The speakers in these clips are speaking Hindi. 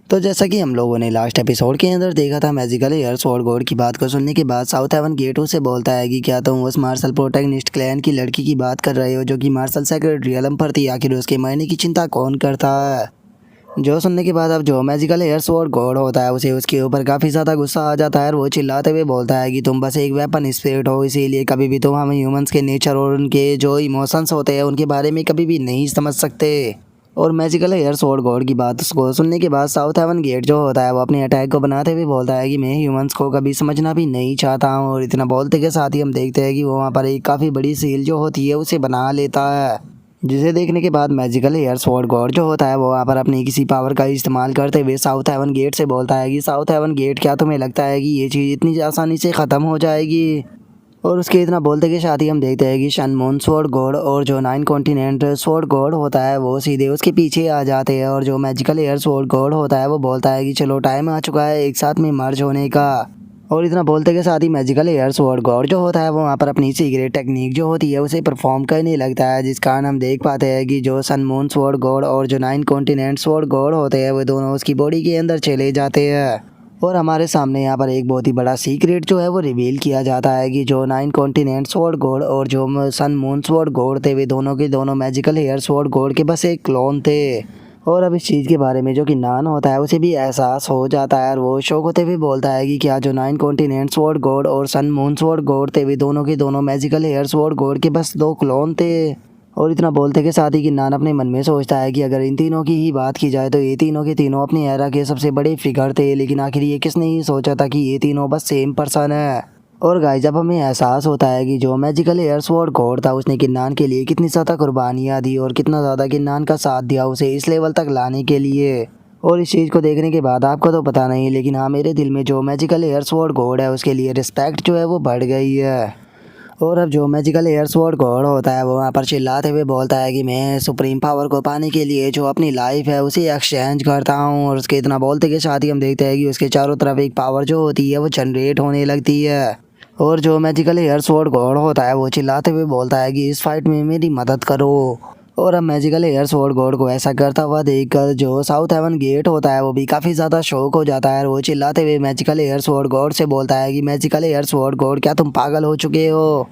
तो जैसा कि हम लोगों ने लास्ट एपिसोड के अंदर देखा था, मैजिकल एयर स्वॉर्ड गॉड की बात को सुनने के बाद साउथ हेवन गेट उसे बोलता है कि क्या तुम उस मार्शल प्रोटैगनिस्ट क्लैन की लड़की की बात कर रहे हो जो कि मार्शल सेक्रेट रियलम पर थी। आखिर उसके मरने की चिंता कौन करता है। जो सुनने के बाद अब जो मैजिकल एयर स्वॉर्ड गॉड होता है उसे उसके ऊपर काफ़ी ज़्यादा गुस्सा आ जाता है और वो चिल्लाते हुए बोलता है कि तुम बस एक वेपन स्पिरिट हो, इसीलिए कभी भी तुम हम ह्यूमंस के नेचर और उनके जो इमोशंस होते हैं उनके बारे में कभी भी नहीं समझ सकते। और मैजिकल एयर स्वॉर्ड गॉड की बात को सुनने के बाद साउथ हेवन गेट जो होता है वो अपने अटैक को बनाते हुए बोलता है कि मैं ह्यूमंस को कभी समझना भी नहीं चाहता हूँ। और इतना बोलते के साथ ही हम देखते हैं कि वो वहाँ पर एक काफ़ी बड़ी सील जो होती है उसे बना लेता है, जिसे देखने के बाद मैजिकल एयर स्वॉर्ड गॉड जो होता है वो वहाँ पर अपनी किसी पावर का इस्तेमाल करते हुए साउथ हेवन गेट से बोलता है कि साउथ हेवन गेट, क्या तुम्हें लगता है कि ये चीज़ इतनी आसानी से ख़त्म हो जाएगी। और उसके इतना बोलते के साथ ही हम देखते हैं कि शन मून स्वॉर्ड गॉड और जो 9 कॉन्टिनेंट स्वॉर्ड गॉड होता है वो सीधे उसके पीछे आ जाते हैं। और जो मैजिकल एयर स्वॉर्ड गॉड होता है वो बोलता है कि चलो टाइम आ चुका है एक साथ में मर्ज होने का। और इतना बोलते के साथ ही मैजिकल एयर स्वॉर्ड गॉड जो होता है वो वहाँ पर अपनी सीक्रेट टेक्निक जो होती है उसे परफॉर्म करने लगता है, जिस कारण हम देख पाते हैं कि जो सन मून स्वॉर्ड गॉड और जो 9 कॉन्टिनेंट स्वॉर्ड गॉड होते हैं वो दोनों उसकी बॉडी के अंदर चले जाते हैं। और हमारे सामने यहाँ पर एक बहुत ही बड़ा सीक्रेट जो है वो रिवील किया जाता है कि जो 9 कॉन्टिनेंट स्वॉर्ड गॉड और जो सन मून स्वॉर्ड गॉड थे वे दोनों के दोनों मैजिकल एयर स्वॉर्ड गॉड के बस एक क्लोन थे। और अब इस चीज़ के बारे में जो कि नान होता है उसे भी एहसास हो जाता है और वो शौक होते हुए बोलता है कि क्या जो 9 कॉन्टिनेंट स्वॉर्ड गॉड और सन मून स्वॉर्ड गॉड थे वे दोनों के दोनों मैजिकल एयर स्वॉर्ड गॉड के बस 2 क्लोन थे। और इतना बोलते के साथ ही कि नान अपने मन में सोचता है कि अगर इन तीनों की ही बात की जाए तो ये तीनों के तीनों अपनी एरा के सबसे बड़े फिगर थे, लेकिन आखिर ये किसने ही सोचा था कि ये तीनों बस सेम पर्सन है। और गाइस जब हमें एहसास होता है कि जो मैजिकल एयर स्वॉर्ड गॉड था उसने किन्नान के लिए कितनी ज़्यादा कुर्बानियाँ दी और कितना ज़्यादा किन्नान का साथ दिया उसे इस लेवल तक लाने के लिए। और इस चीज़ को देखने के बाद आपको तो पता नहीं, लेकिन हाँ मेरे दिल में जो मैजिकल एयर स्वॉर्ड गॉड है उसके लिए रिस्पेक्ट जो है वो बढ़ गई है। और अब जो मैजिकल एयर स्वॉर्ड गॉड होता है वो वहाँ पर चिल्लाते हुए बोलता है कि मैं सुप्रीम पावर को पाने के लिए जो अपनी लाइफ है उसे एक्सचेंज करता हूँ। और उसके इतना बोलते के साथ ही हम देखते हैं कि उसके चारों तरफ एक पावर जो होती है वो जनरेट होने लगती है। और जो मैजिकल एयर स्वॉर्ड गॉड होता है वो चिल्लाते हुए बोलता है कि इस फाइट में मेरी मदद करो। और अब मैजिकल एयर स्वॉर्ड गॉड को ऐसा करता हुआ देखकर जो साउथ हेवन गेट होता है वो भी काफ़ी ज़्यादा शौक हो जाता है और वो चिल्लाते हुए मैजिकल एयर स्वॉर्ड गॉड से बोलता है कि मैजिकल एयर स्वॉर्ड गॉड, क्या तुम पागल हो चुके हो।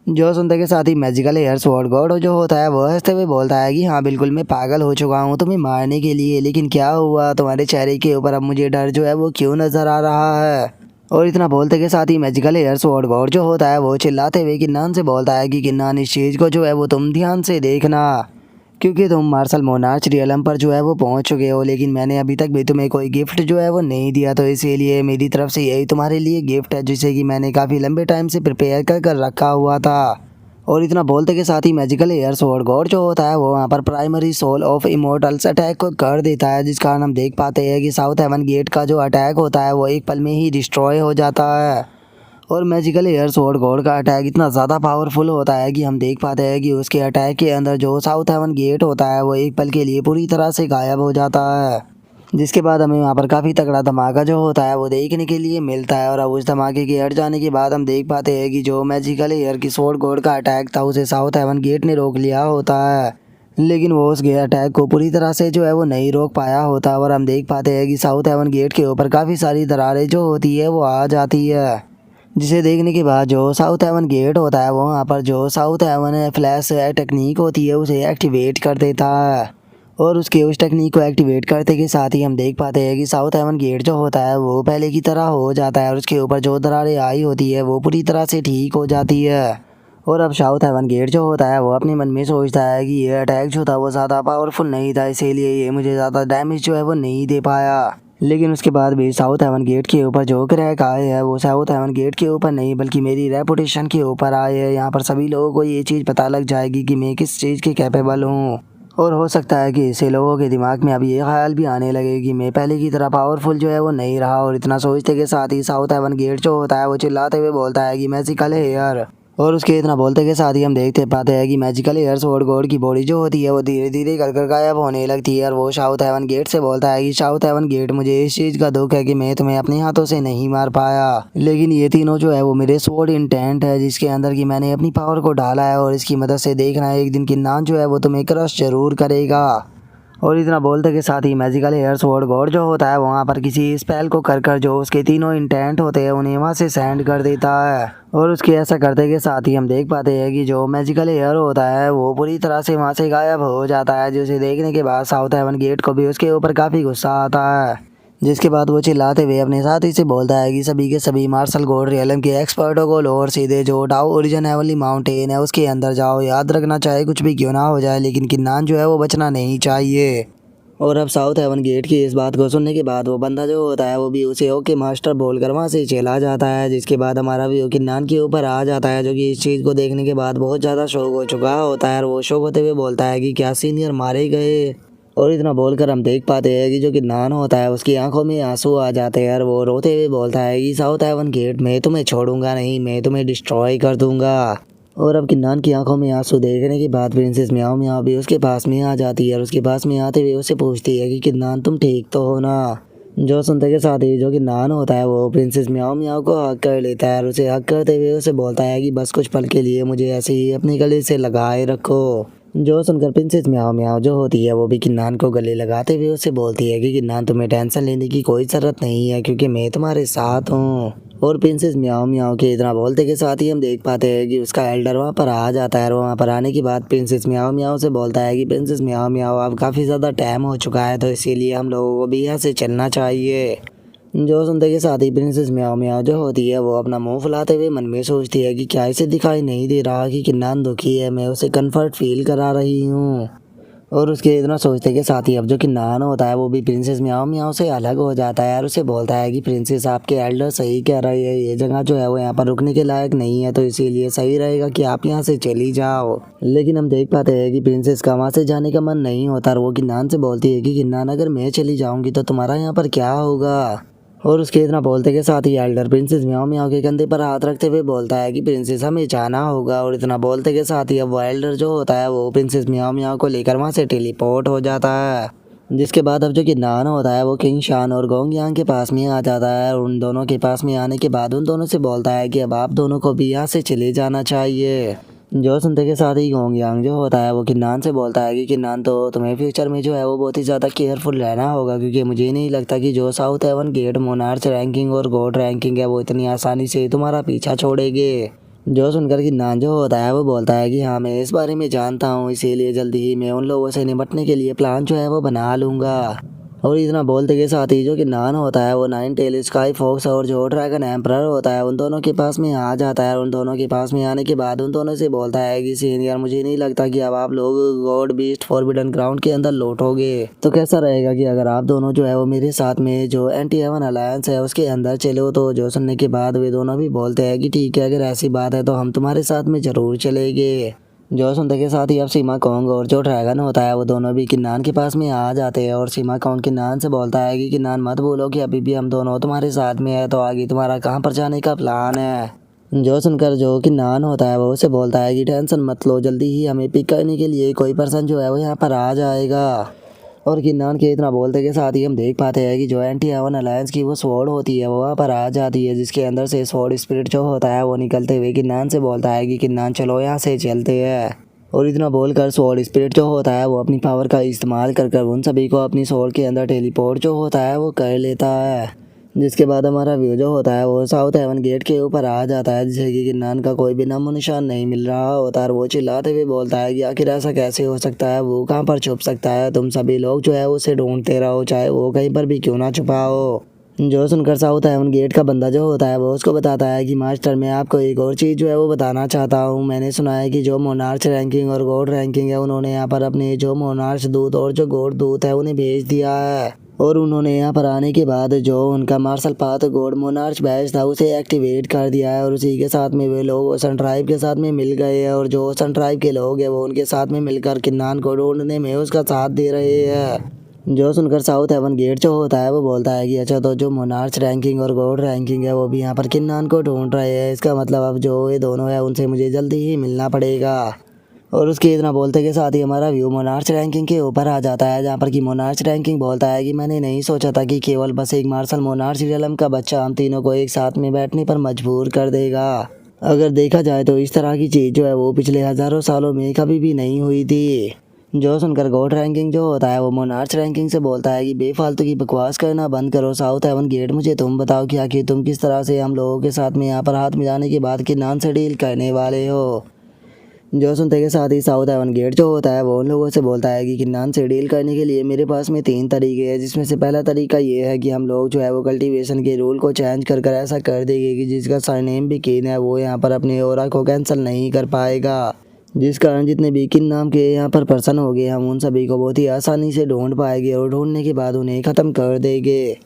जो सुनते के साथ ही मैजिकल एयर स्वॉर्ड गॉड जो होता है वो हंसते हुए बोलता है कि हाँ बिल्कुल मैं पागल हो चुका हूँ तुम्हें मारने के लिए, लेकिन क्या हुआ, तुम्हारे चेहरे के ऊपर अब मुझे डर जो है वो क्यों नज़र आ रहा है। और इतना बोलते के साथ ही मैजिकल एयर स्वॉर्ड गॉड जो होता है वो चिल्लाते हुए किन्नान से बोलता है कि किन्नान इस चीज़ को जो है वो तुम ध्यान से देखना, क्योंकि तुम मार्शल मोनार्च रियलम पर जो है वो पहुंच चुके हो, लेकिन मैंने अभी तक भी तुम्हें कोई गिफ्ट जो है वो नहीं दिया, तो इसीलिए मेरी तरफ से यही तुम्हारे लिए गिफ्ट है जिसे कि मैंने काफ़ी लंबे टाइम से प्रिपेयर कर रखा हुआ था। और इतना बोलते के साथ ही मैजिकल एयर स्वॉर्ड गॉड जो होता है वो वहाँ पर primary soul of immortals attack को कर देता है, जिस कारण हम देख पाते हैं कि साउथ हेवन गेट का जो अटैक होता है वो एक पल में ही डिस्ट्रॉय हो जाता है। और मैजिकल एयर स्वॉर्ड गॉड का अटैक इतना ज़्यादा पावरफुल होता है कि हम देख पाते हैं कि उसके अटैक के अंदर जो साउथ हेवन गेट होता है वो एक पल के लिए पूरी तरह से गायब हो जाता है, जिसके बाद हमें वहाँ पर काफ़ी तगड़ा धमाका जो होता है वो देखने के लिए मिलता है। और अब उस धमाके के हट जाने के बाद हम देख पाते हैं कि जो मैजिकल एयर की स्वॉर्ड गॉड का अटैक था उसे साउथ हेवन गेट ने रोक लिया होता है, लेकिन वो उस अटैक को पूरी तरह से जो है वो नहीं रोक पाया होता। और हम देख पाते हैं कि साउथ हेवन गेट के ऊपर काफ़ी सारी दरारें जो होती है वो आ जाती है, जिसे देखने के बाद जो साउथ हेवन गेट होता है वो वहाँ पर जो साउथ हेवन फ्लैश टेक्निक होती है उसे एक्टिवेट कर देता है। और उसके उस टेक्निक को एक्टिवेट करते के साथ ही हम देख पाते हैं कि साउथ हेवन गेट जो होता है वो पहले की तरह हो जाता है और उसके ऊपर जो दरारें आई होती है वो पूरी तरह से ठीक हो जाती है। और अब साउथ हेवन गेट जो होता है वो अपने मन में सोचता है कि ये अटैक जो था वो ज़्यादा पावरफुल नहीं था, इसीलिए ये मुझे ज़्यादा डैमेज जो है वो नहीं दे पाया। लेकिन उसके बाद भी साउथ हेवन गेट के ऊपर जो क्रैक आए हैं वो साउथ हेवन गेट के ऊपर नहीं बल्कि मेरी रेपुटेशन के ऊपर आए हैं। यहाँ पर सभी लोगों को ये चीज़ पता लग जाएगी कि मैं किस चीज़ के कैपेबल हूँ। और हो सकता है कि इससे लोगों के दिमाग में अब ये ख्याल भी आने लगे कि मैं पहले की तरह पावरफुल जो है वो नहीं रहा। और इतना सोचते के साथ ही साउथ हेवन गेट जो होता है वो चिल्लाते हुए बोलता है कि मैजिकल है यार। और उसके इतना बोलते के साथ ही हम देखते पाते हैं कि मैजिकल एयर स्वॉर्ड गॉड की बॉडी जो होती है वो धीरे धीरे कर गायब होने लगती है। और वो साउथ हेवन गेट से बोलता है कि साउथ हेवन गेट, मुझे इस चीज़ का दुख है कि मैं तुम्हें अपने हाथों से नहीं मार पाया, लेकिन ये तीनों जो है वो मेरे स्वॉर्ड इंटेंट है जिसके अंदर की मैंने अपनी पावर को डाला है और इसकी मदद से देखना है एक दिन किन्नान जो है वो तुम्हें क्रश जरूर करेगा। और इतना बोलते के साथ ही मैजिकल हेयर स्वॉर्ड गॉड जो होता है वहाँ पर किसी स्पेल को कर जो उसके तीनों इंटेंट होते हैं उन्हें वहाँ से सेंड कर देता है। और उसके ऐसा करते के साथ ही हम देख पाते हैं कि जो मैजिकल हेयर होता है वो पूरी तरह से वहाँ से गायब हो जाता है, जिसे देखने के बाद साउथ हेवन गेट को भी उसके ऊपर काफ़ी गुस्सा आता है। जिसके बाद वो चिल्लाते हुए अपने साथी से बोलता है कि सभी के सभी मार्शल गोड रियलम के एक्सपर्टों को लो और सीधे जो डाउ ओरिजिन हेवनली माउंटेन है उसके अंदर जाओ। याद रखना चाहे कुछ भी क्यों ना हो जाए लेकिन किन्नान जो है वो बचना नहीं चाहिए। और अब साउथ हेवन गेट की इस बात को सुनने के बाद वो बंदा जो होता है वो भी उसे ओके मास्टर बोलकर वहाँ से चला जाता है। जिसके बाद हमारा व्यू किन्नान के ऊपर आ जाता है, जो कि इस चीज़ को देखने के बाद बहुत ज़्यादा शौक हो चुका होता है और वो शौक होते हुए बोलता है कि क्या सीनियर मारे गए। और इतना बोलकर हम देख पाते हैं कि जो किन्नान होता है उसकी आंखों में आंसू आ जाते हैं और वो रोते हुए बोलता है कि साउथ हेवन गेट मैं तुम्हें छोड़ूंगा नहीं, मैं तुम्हें डिस्ट्रॉय कर दूंगा। और अब किन्नान की आंखों में आंसू देखने के बाद प्रिंसेस म्याओ म्याओ भी उसके पास में आ जाती है और उसके पास में आते हुए उससे पूछती है कि किन्नान तुम ठीक तो हो ना। जो सुनते के साथ ही जो किन्नान होता है वो प्रिंसेस म्याओ म्याओ को हक कर लेता है और उसे हक करते हुए उसे बोलता है कि बस कुछ पल के लिए मुझे ऐसे ही अपने गले से लगाए रखो। जो सुनकर प्रिंसेस म्याओ म्याओ जो होती है वो भी किन्नान को गले लगाते हुए उससे बोलती है कि किन्नान तुम्हें टेंशन लेने की कोई ज़रूरत नहीं है क्योंकि मैं तुम्हारे साथ हूँ। और प्रिंसेस म्याओ म्याओ के इतना बोलते के साथ ही हम देख पाते हैं कि उसका एल्डर वहाँ पर आ जाता है और वहाँ पर आने के बाद प्रिंसेस म्याओ म्याओ से बोलता है कि प्रिंसेस म्याओ म्याओ अब काफ़ी ज़्यादा टाइम हो चुका है तो इसीलिए हम लोगों को भी यहाँ से चलना चाहिए। जो सुनते के साथ ही प्रिंसेस म्याओ म्याओ जो होती है वो अपना मुंह फुलाते हुए मन में सोचती है कि क्या इसे दिखाई नहीं दे रहा कि किन्नान दुखी है, मैं उसे कंफर्ट फील करा रही हूँ। और उसके इतना सोचते के साथ ही अब जो किन्नान होता है वो भी प्रिंसेस म्याओ म्याओ से अलग हो जाता है और उसे बोलता है कि प्रिंसेस आपके एल्डर सही कह रही है, ये जगह जो है वो यहाँ पर रुकने के लायक नहीं है तो इसीलिए सही रहेगा कि आप यहाँ से चली जाओ। लेकिन हम देख पाते हैं कि प्रिंसेस का वहाँ से जाने का मन नहीं होता और वो किन्नान से बोलती है कि किन्नान अगर मैं चली जाऊँगी तो तुम्हारा यहाँ पर क्या होगा। और उसके इतना बोलते के साथ ही एल्डर प्रिंसेस म्याओ म्याओ के कंधे पर हाथ रखते हुए बोलता है कि प्रिंसेस हमें जाना होगा। और इतना बोलते के साथ ही अब वो एल्डर जो होता है वो प्रिंसेस म्याओ म्याओ को लेकर वहाँ से टेलीपोर्ट हो जाता है। जिसके बाद अब जो किन्नान होता है वो किंग शान और गोंग यांग के पास में आ जाता है और उन दोनों के पास में आने के बाद उन दोनों से बोलता है कि अब आप दोनों को भी यहाँ से चले जाना चाहिए। जो सुनते के साथ ही गोंग यांग जो होता है वो किन्नान से बोलता है कि किन्नान तो तुम्हें फ्यूचर में जो है वो बहुत ही ज़्यादा केयरफुल रहना होगा क्योंकि मुझे नहीं लगता कि जो South Heaven Gate monarch ranking और गॉड रैंकिंग है वो इतनी आसानी से तुम्हारा पीछा छोड़ेंगे। जो सुनकर किन्नान जो होता है वो बोलता है कि हाँ मैं इस बारे में जानता हूँ, इसीलिए जल्दी ही मैं उन लोगों से निपटने के लिए प्लान जो है वो बना लूँगा। और इतना बोलते के साथ ही जो किन्नान होता है वो नाइन टेल स्काई फॉक्स और जो ड्रैगन एम्परर होता है उन दोनों के पास में आ जाता है। उन दोनों के पास में आने के बाद उन दोनों से बोलता है कि सीनियर मुझे नहीं लगता कि अब आप लोग गॉड बीस्ट फॉरबिडन ग्राउंड के अंदर लौटोगे, तो कैसा रहेगा कि अगर आप दोनों जो है वो मेरे साथ में जो एंटी हेवन अलायंस है उसके अंदर चलो। तो जो सुनने के बाद वे दोनों भी बोलते हैं कि ठीक है, अगर ऐसी बात है तो हम तुम्हारे साथ में ज़रूर चलेंगे। जो सुनते के साथ ही अब सीमा कोंग और जो ड्रैगन होता है वो दोनों भी किन्नान के पास में आ जाते हैं और सीमा कोंग किन्नान से बोलता है कि किन्नान मत बोलो कि अभी भी हम दोनों तुम्हारे साथ में है, तो आगे तुम्हारा कहाँ पर जाने का प्लान है। जो सुनकर जो किन्नान होता है वो उसे बोलता है कि टेंशन मत लो, जल्दी ही हमें पिक करने के लिए कोई पर्सन जो है वो यहाँ पर आ जाएगा। और किन्नान के इतना बोलते के साथ ही हम देख पाते हैं कि जो एंटी हेवन अलायंस की वो स्वॉर्ड होती है वो वहाँ पर आ जाती है, जिसके अंदर से स्वॉर्ड स्पिरिट जो होता है वो निकलते हुए किन्नान से बोलता है कि किन्नान चलो यहाँ से चलते हैं। और इतना बोलकर स्वॉर्ड स्पिरिट जो होता है वो अपनी पावर का इस्तेमाल कर उन सभी को अपनी स्वॉर्ड के अंदर टेलीपोर्ट जो होता है वो कर लेता है। जिसके बाद हमारा व्यू जो होता है वो साउथ हेवन गेट के ऊपर आ जाता है, जिसे कि किन्नान का कोई भी नामो निशान नहीं मिल रहा होता है। वो चिल्लाते हुए बोलता है कि आखिर ऐसा कैसे हो सकता है, वो कहाँ पर छुप सकता है, तुम सभी लोग जो है उसे ढूंढते रहो चाहे वो कहीं पर भी क्यों ना छुपा हो। जो सुनकर साउथ हेवन गेट का बंदा जो होता है वो उसको बताता है कि मास्टर मैं आपको एक और चीज़ जो है वो बताना चाहता हूँ। मैंने सुना है कि जो मोनार्च रैंकिंग और गॉड रैंकिंग है उन्होंने यहाँ पर अपने जो मोनार्च दूत और जो गॉड दूत है उन्हें भेज दिया है। और उन्होंने यहाँ पर आने के बाद जो उनका martial path god monarch badge था उसे एक्टिवेट कर दिया है और उसी के साथ में वे लोग ओशन ट्राइब के साथ में मिल गए हैं और जो ओशन ट्राइब के लोग हैं वो उनके साथ में मिलकर किन्नान को ढूंढने में उसका साथ दे रहे हैं। जो सुनकर साउथ हेवन गेट जो होता है वो बोलता है कि अच्छा, तो जो मोनार्च रैंकिंग और गॉड रैंकिंग है वो भी यहाँ पर किन्नान को ढूंढ रहे हैं, इसका मतलब अब जो ये दोनों है उनसे मुझे जल्दी ही मिलना पड़ेगा। और उसके इतना बोलते के साथ ही हमारा व्यू मोनार्च रैंकिंग के ऊपर आ जाता है, जहाँ पर कि मोनार्च रैंकिंग बोलता है कि मैंने नहीं सोचा था कि केवल बस एक मार्शल मोनार्च रियलम का बच्चा हम तीनों को एक साथ में बैठने पर मजबूर कर देगा। अगर देखा जाए तो इस तरह की चीज़ जो है वो पिछले हज़ारों सालों में कभी भी नहीं हुई थी। जो सुनकर गॉड रैंकिंग जो होता है वो मोनार्च रैंकिंग से बोलता है कि बेफालतू की बकवास करना बंद करो साउथ हेवन गेट, मुझे तुम बताओ कि आखिर तुम किस तरह से हम लोगों के साथ में यहाँ पर हाथ मिलाने के बाद किन्नान से डील करने वाले हो। जो सुनते के साथ ही साउथ हेवन गेट जो होता है वो उन लोगों से बोलता है कि किन्नान से डील करने के लिए मेरे पास में 3 तरीके हैं, जिसमें से पहला तरीका ये है कि हम लोग जो है वो कल्टीवेशन के रूल को चेंज कर कर ऐसा कर देंगे कि जिसका सरनेम भी किन है वो यहाँ पर अपने ओरा को कैंसिल नहीं कर पाएगा, जिस कारण जितने भी किन नाम के यहाँ पर पर्सन हो गए हम उन सभी को बहुत ही आसानी से ढूंढ पाएंगे और ढूंढने के बाद उन्हें ख़त्म कर देंगे।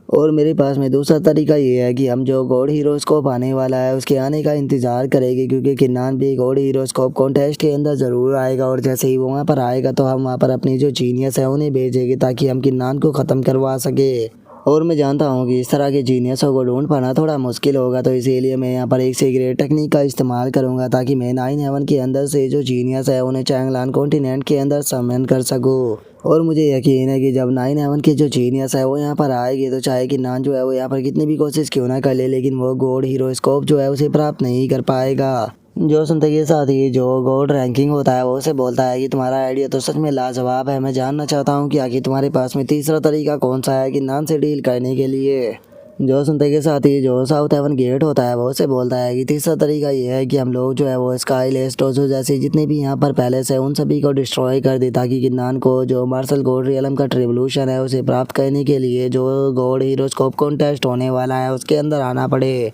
और मेरे पास में दूसरा तरीका ये है कि हम जो गॉड हीरोस्कोप आने वाला है उसके आने का इंतज़ार करेंगे, क्योंकि किन्नान भी गॉड हीरोस्कोप कॉन्टेस्ट के अंदर ज़रूर आएगा और जैसे ही वो वहाँ पर आएगा तो हम वहाँ पर अपनी जो जीनियस है उन्हें भेजेंगे ताकि हम किन्नान को ख़त्म करवा सके। और मैं जानता हूँ कि इस तरह के जीनियसों को ढूंढ पाना थोड़ा मुश्किल होगा, तो इसीलिए मैं यहाँ पर एक सीक्रेट टेक्निक का इस्तेमाल करूँगा ताकि मैं 9 हेवन के अंदर से जो जीनियस है उन्हें चैंगलान कॉन्टिनेंट के अंदर समन कर सकूँ। और मुझे यकीन है कि जब 9 हेवन की जो जीनियस है वो यहाँ पर आएगी तो चाहे कि नान जो है वो यहाँ पर कितनी भी कोशिश क्यों ना कर ले, लेकिन वो गॉड हीरोस्कोप जो है उसे प्राप्त नहीं कर पाएगा। जो सुनते के साथ ही जो गॉड रैंकिंग होता है वो उसे बोलता है कि तुम्हारा आइडिया तो सच में लाजवाब है, मैं जानना चाहता हूँ कि आखिर तुम्हारे पास में तीसरा तरीका कौन सा है किन्नान से डील करने के लिए। जो सुनते के साथ ही जो साउथ हेवन गेट होता है वो उसे बोलता है कि तीसरा तरीका ये है कि हम लोग जो है वो स्काई लेस्टोजो जैसे जितने भी यहाँ पर पैलेस है उन सभी को डिस्ट्रॉय कर दे ताकि किन्नान को जो मार्शल गॉड रियलम का ट्रिवोल्यूशन है उसे प्राप्त करने के लिए जो गॉड हीरोस्कोप कॉन्टेस्ट होने वाला है उसके अंदर आना पड़े।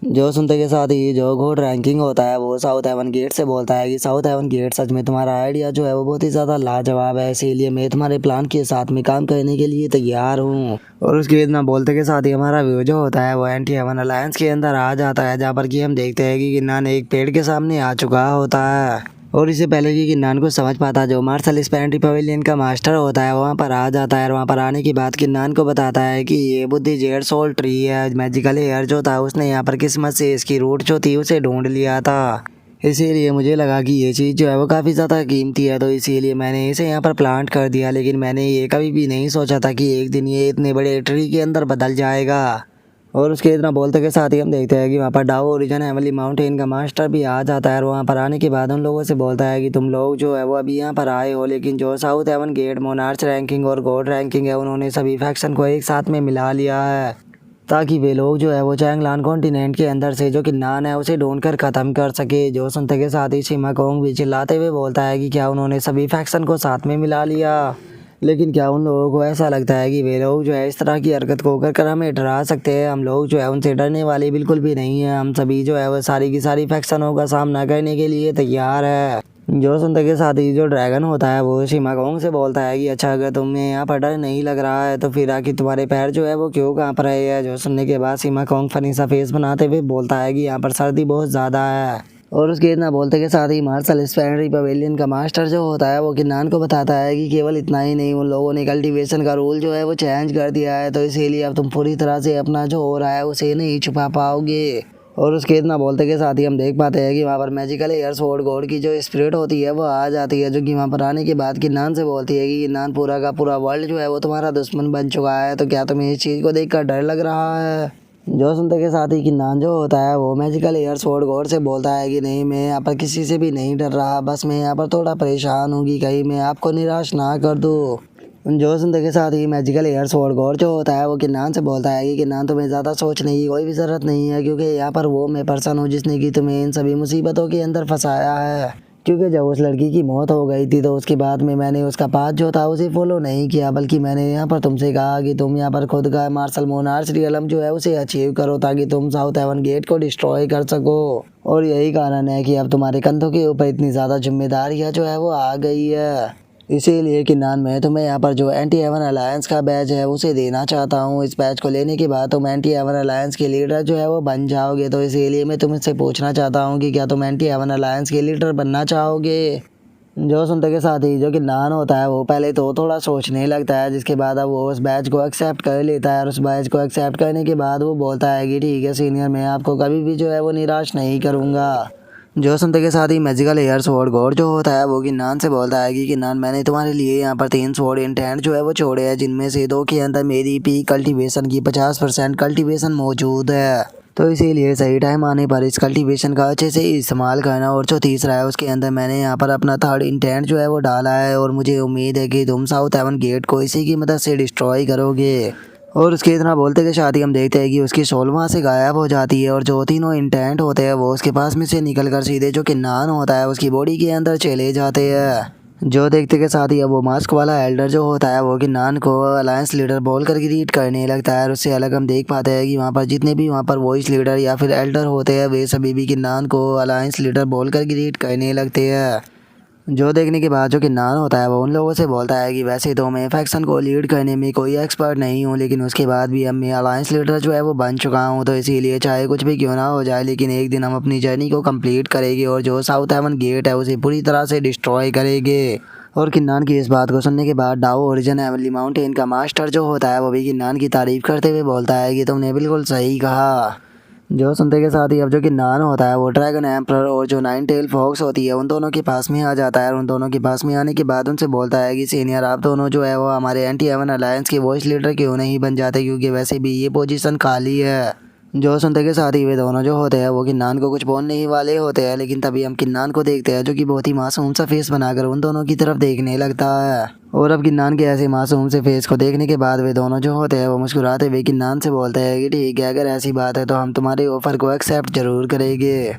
जो सुनते के साथ ही जो गॉड रैंकिंग होता है वो साउथ हेवन गेट से बोलता है कि साउथ हेवन गेट सच में तुम्हारा आइडिया जो है वो बहुत ही ज़्यादा लाजवाब है, इसीलिए मैं तुम्हारे प्लान के साथ में काम करने के लिए तैयार हूँ। और उसके इतना बोलते के साथ ही हमारा व्यू जो होता है वो एंटी हेवन अलायंस के अंदर आ जाता है, जहाँ पर कि हम देखते हैं कि किन्नान एक पेड़ के सामने आ चुका होता है। और इससे पहले कि किन्नान को समझ पाता जो मार्शल स्पेंट्री पवेलियन का मास्टर होता है वहाँ पर आ जाता है और वहाँ पर आने के बाद किन्नान को बताता है कि ये बुद्धि जेड सोल ट्री है, मैजिकल हेयर जो था उसने यहाँ पर किस्मत से इसकी रूट जो थी उसे ढूंढ लिया था, इसीलिए मुझे लगा कि ये चीज़ जो है वो काफ़ी ज़्यादा कीमती है तो इसीलिए मैंने इसे यहाँ पर प्लांट कर दिया, लेकिन मैंने ये कभी भी नहीं सोचा था कि एक दिन ये इतने बड़े ट्री के अंदर बदल जाएगा। और उसके इतना बोलते के साथ ही हम देखते हैं कि वहाँ पर डाओ ओरिजिन हेवनली माउंटेन का मास्टर भी आ जाता है और वहाँ पर आने के बाद उन लोगों से बोलता है कि तुम लोग जो है वो अभी यहाँ पर आए हो, लेकिन जो South Heaven Gate monarch ranking और गॉड रैंकिंग है उन्होंने सभी फैक्शन को एक साथ में मिला लिया है ताकि वे लोग जो है वो चैंगलान कॉन्टिनेंट के अंदर से जो किन्नान है उसे ढूंढकर ख़त्म कर सके। जो सुनते के साथ ही शिमा कोंग भी चिल्लाते हुए बोलता है कि क्या उन्होंने सभी फैक्शन को साथ में मिला लिया, लेकिन क्या उन लोगों को ऐसा लगता है कि वे लोग जो है इस तरह की हरकत को कर हमें डरा सकते हैं। हम लोग जो है उनसे डरने वाले बिल्कुल भी नहीं है, हम सभी जो है वो सारी की सारी फैक्शनों का सामना करने के लिए तैयार है। जो सुनते के साथ ही जो ड्रैगन होता है वो शिमा कोंग से बोलता है कि अच्छा अगर तुम्हें यहाँ पर डर नहीं लग रहा है तो फिर आखिर तुम्हारे पैर जो है वो क्यों कांप रहे हैं। जो सुनने के बाद शिमा कोंग फनी सा फेस बनाते हुए बोलता है कि यहाँ पर सर्दी बहुत ज़्यादा है। और उसके इतना बोलते के साथ ही मार्शल स्पेंट्री पवेलियन का मास्टर जो होता है वो किन्नान को बताता है कि केवल इतना ही नहीं उन लोगों ने कल्टीवेशन का रूल जो है वो चेंज कर दिया है, तो इसीलिए अब तुम पूरी तरह से अपना जो हो रहा है उसे नहीं छुपा पाओगे। और उसके इतना बोलते के साथ ही हम देख पाते हैं कि वहाँ पर मैजिकल एयर स्वॉर्ड गॉड की जो स्पिरिट होती है वो आ जाती है, जो कि वहाँ पर आने के बाद किन्नान से बोलती है कि किन्नान पूरा का पूरा वर्ल्ड जो है वो तुम्हारा दुश्मन बन चुका है, तो क्या तुम्हें इस चीज़ को देखकर डर लग रहा है। जो सुनते के साथ ही किन्नान जो होता है वो मैजिकल एयर स्वॉर्ड गॉड से बोलता है कि नहीं मैं यहाँ पर किसी से भी नहीं डर रहा, बस मैं यहाँ पर थोड़ा परेशान हूँ कि कहीं मैं आपको निराश ना कर दूँ। जो सुनते के साथ ही मैजिकल एयर स्वॉर्ड गॉड जो होता है वो किन्नान से बोलता है कि किन्नान तुम्हें ज़्यादा सोचने की कोई भी ज़रूरत नहीं है, क्योंकि यहाँ पर वो मैं पर्सन हूँ जिसने कि तुम्हें इन सभी मुसीबतों के अंदर फंसाया है। क्योंकि जब उस लड़की की मौत हो गई थी तो उसके बाद में मैंने उसका पाथ जो था उसे फॉलो नहीं किया, बल्कि मैंने यहाँ पर तुमसे कहा कि तुम यहाँ पर खुद का मार्शल मोनार्च रियलम जो है उसे अचीव करो ताकि तुम साउथ हेवन गेट को डिस्ट्रॉय कर सको। और यही कारण है कि अब तुम्हारे कंधों के ऊपर इतनी ज़्यादा जिम्मेदारियाँ जो है वो आ गई है, इसीलिए किन्नान मैं तुम्हें यहाँ पर जो एंटी हेवन अलायंस का बैच है उसे देना चाहता हूँ। इस बैच को लेने के बाद तुम एंटी हेवन अलायंस के लीडर जो है वो बन जाओगे, तो इसीलिए मैं तुमसे पूछना चाहता हूँ कि क्या तुम एंटी हेवन अलायंस के लीडर बनना चाहोगे। जो सुनते के साथ ही जो किन्नान होता है वो पहले तो थोड़ा सोचने लगता है, जिसके बाद अब वो उस बैच को एक्सेप्ट कर लेता है और उस बैच को एक्सेप्ट करने के बाद वो बोलता है कि ठीक है सीनियर, मैं आपको कभी भी जो है वो निराश नहीं करूँगा। जो सुनते के साथ ही मैजिकल एयर स्वॉर्ड गॉड जो होता है वो किन्नान से बोलता है कि किन्नान मैंने तुम्हारे लिए यहाँ पर 3 स्वॉर्ड इंटेंट जो है वो छोड़े हैं, जिनमें से 2 के अंदर मेरी पी कल्टीवेशन की 50% कल्टीवेशन मौजूद है। तो इसीलिए सही टाइम आने पर इस कल्टीवेशन का अच्छे से इस्तेमाल करना। और जो तीसरा है उसके अंदर मैंने यहाँ पर अपना थर्ड इंटेंट जो है वो डाला है और मुझे उम्मीद है कि तुम साउथ हेवन गेट को इसी की मदद से डिस्ट्रॉय करोगे। और उसके इतना बोलते के साथ ही हम देखते हैं कि उसकी सोल वहाँ से गायब हो जाती है और जो तीनों इंटेंट होते हैं वो उसके पास में से निकल कर सीधे जो कि नान होता है उसकी बॉडी के अंदर चले जाते हैं। जो देखते के साथ ही अब वो मास्क वाला एल्डर जो होता है वो कि नान को अलायंस लीडर बोल कर ग्रीट करने लगता है। और उससे अलग हम देख पाते हैं कि वहाँ पर जितने भी वहाँ पर वॉइस लीडर या फिर एल्डर होते हैं वे सभी भी कि नान को अलायंस लीडर बोल कर ग्रीट करने लगते हैं। जो देखने के बाद जो कि नान होता है वो उन लोगों से बोलता है कि वैसे तो मैं फैक्शन को लीड करने में कोई एक्सपर्ट नहीं हूँ, लेकिन उसके बाद भी अब मैं अलायंस लीडर जो है वो बन चुका हूँ, तो इसीलिए चाहे कुछ भी क्यों ना हो जाए लेकिन एक दिन हम अपनी जर्नी को कंप्लीट करेंगे और जो साउथ हेवन गेट है उसे पूरी तरह से डिस्ट्रॉय करेंगे। और किन्नान की इस बात को सुनने के बाद डाओ ओरिजिन हेवनली माउंटेन का मास्टर जो होता है वो भी किन्नान की तारीफ करते हुए बोलता है कि तुमने बिल्कुल सही कहा। जो सुनते के साथ ही अब जो कि नान होता है वो ड्रैगन एम्परर और जो नाइन टेल फॉक्स होती है उन दोनों के पास में आ जाता है और उन दोनों के पास में आने के बाद उनसे बोलता है कि सीनियर आप दोनों जो है वो हमारे एंटी हेवन अलायंस के वॉइस लीडर क्यों नहीं बन जाते, क्योंकि वैसे भी ये पोजीशन खाली है। जो सुनते के साथ ही वे दोनों जो होते हैं वो किन्नान को कुछ बोलने ही वाले होते हैं, लेकिन तभी हम किन्नान को देखते हैं जो कि बहुत ही मासूम सा फेस बनाकर उन दोनों की तरफ देखने लगता है। और अब किन्नान के ऐसे मासूम से फेस को देखने के बाद वे दोनों जो होते हैं वो मुस्कुराते हुए किन्नान से बोलते हैं कि ठीक है, अगर ऐसी बात है तो हम तुम्हारे ऑफर को एक्सेप्ट जरूर करेंगे।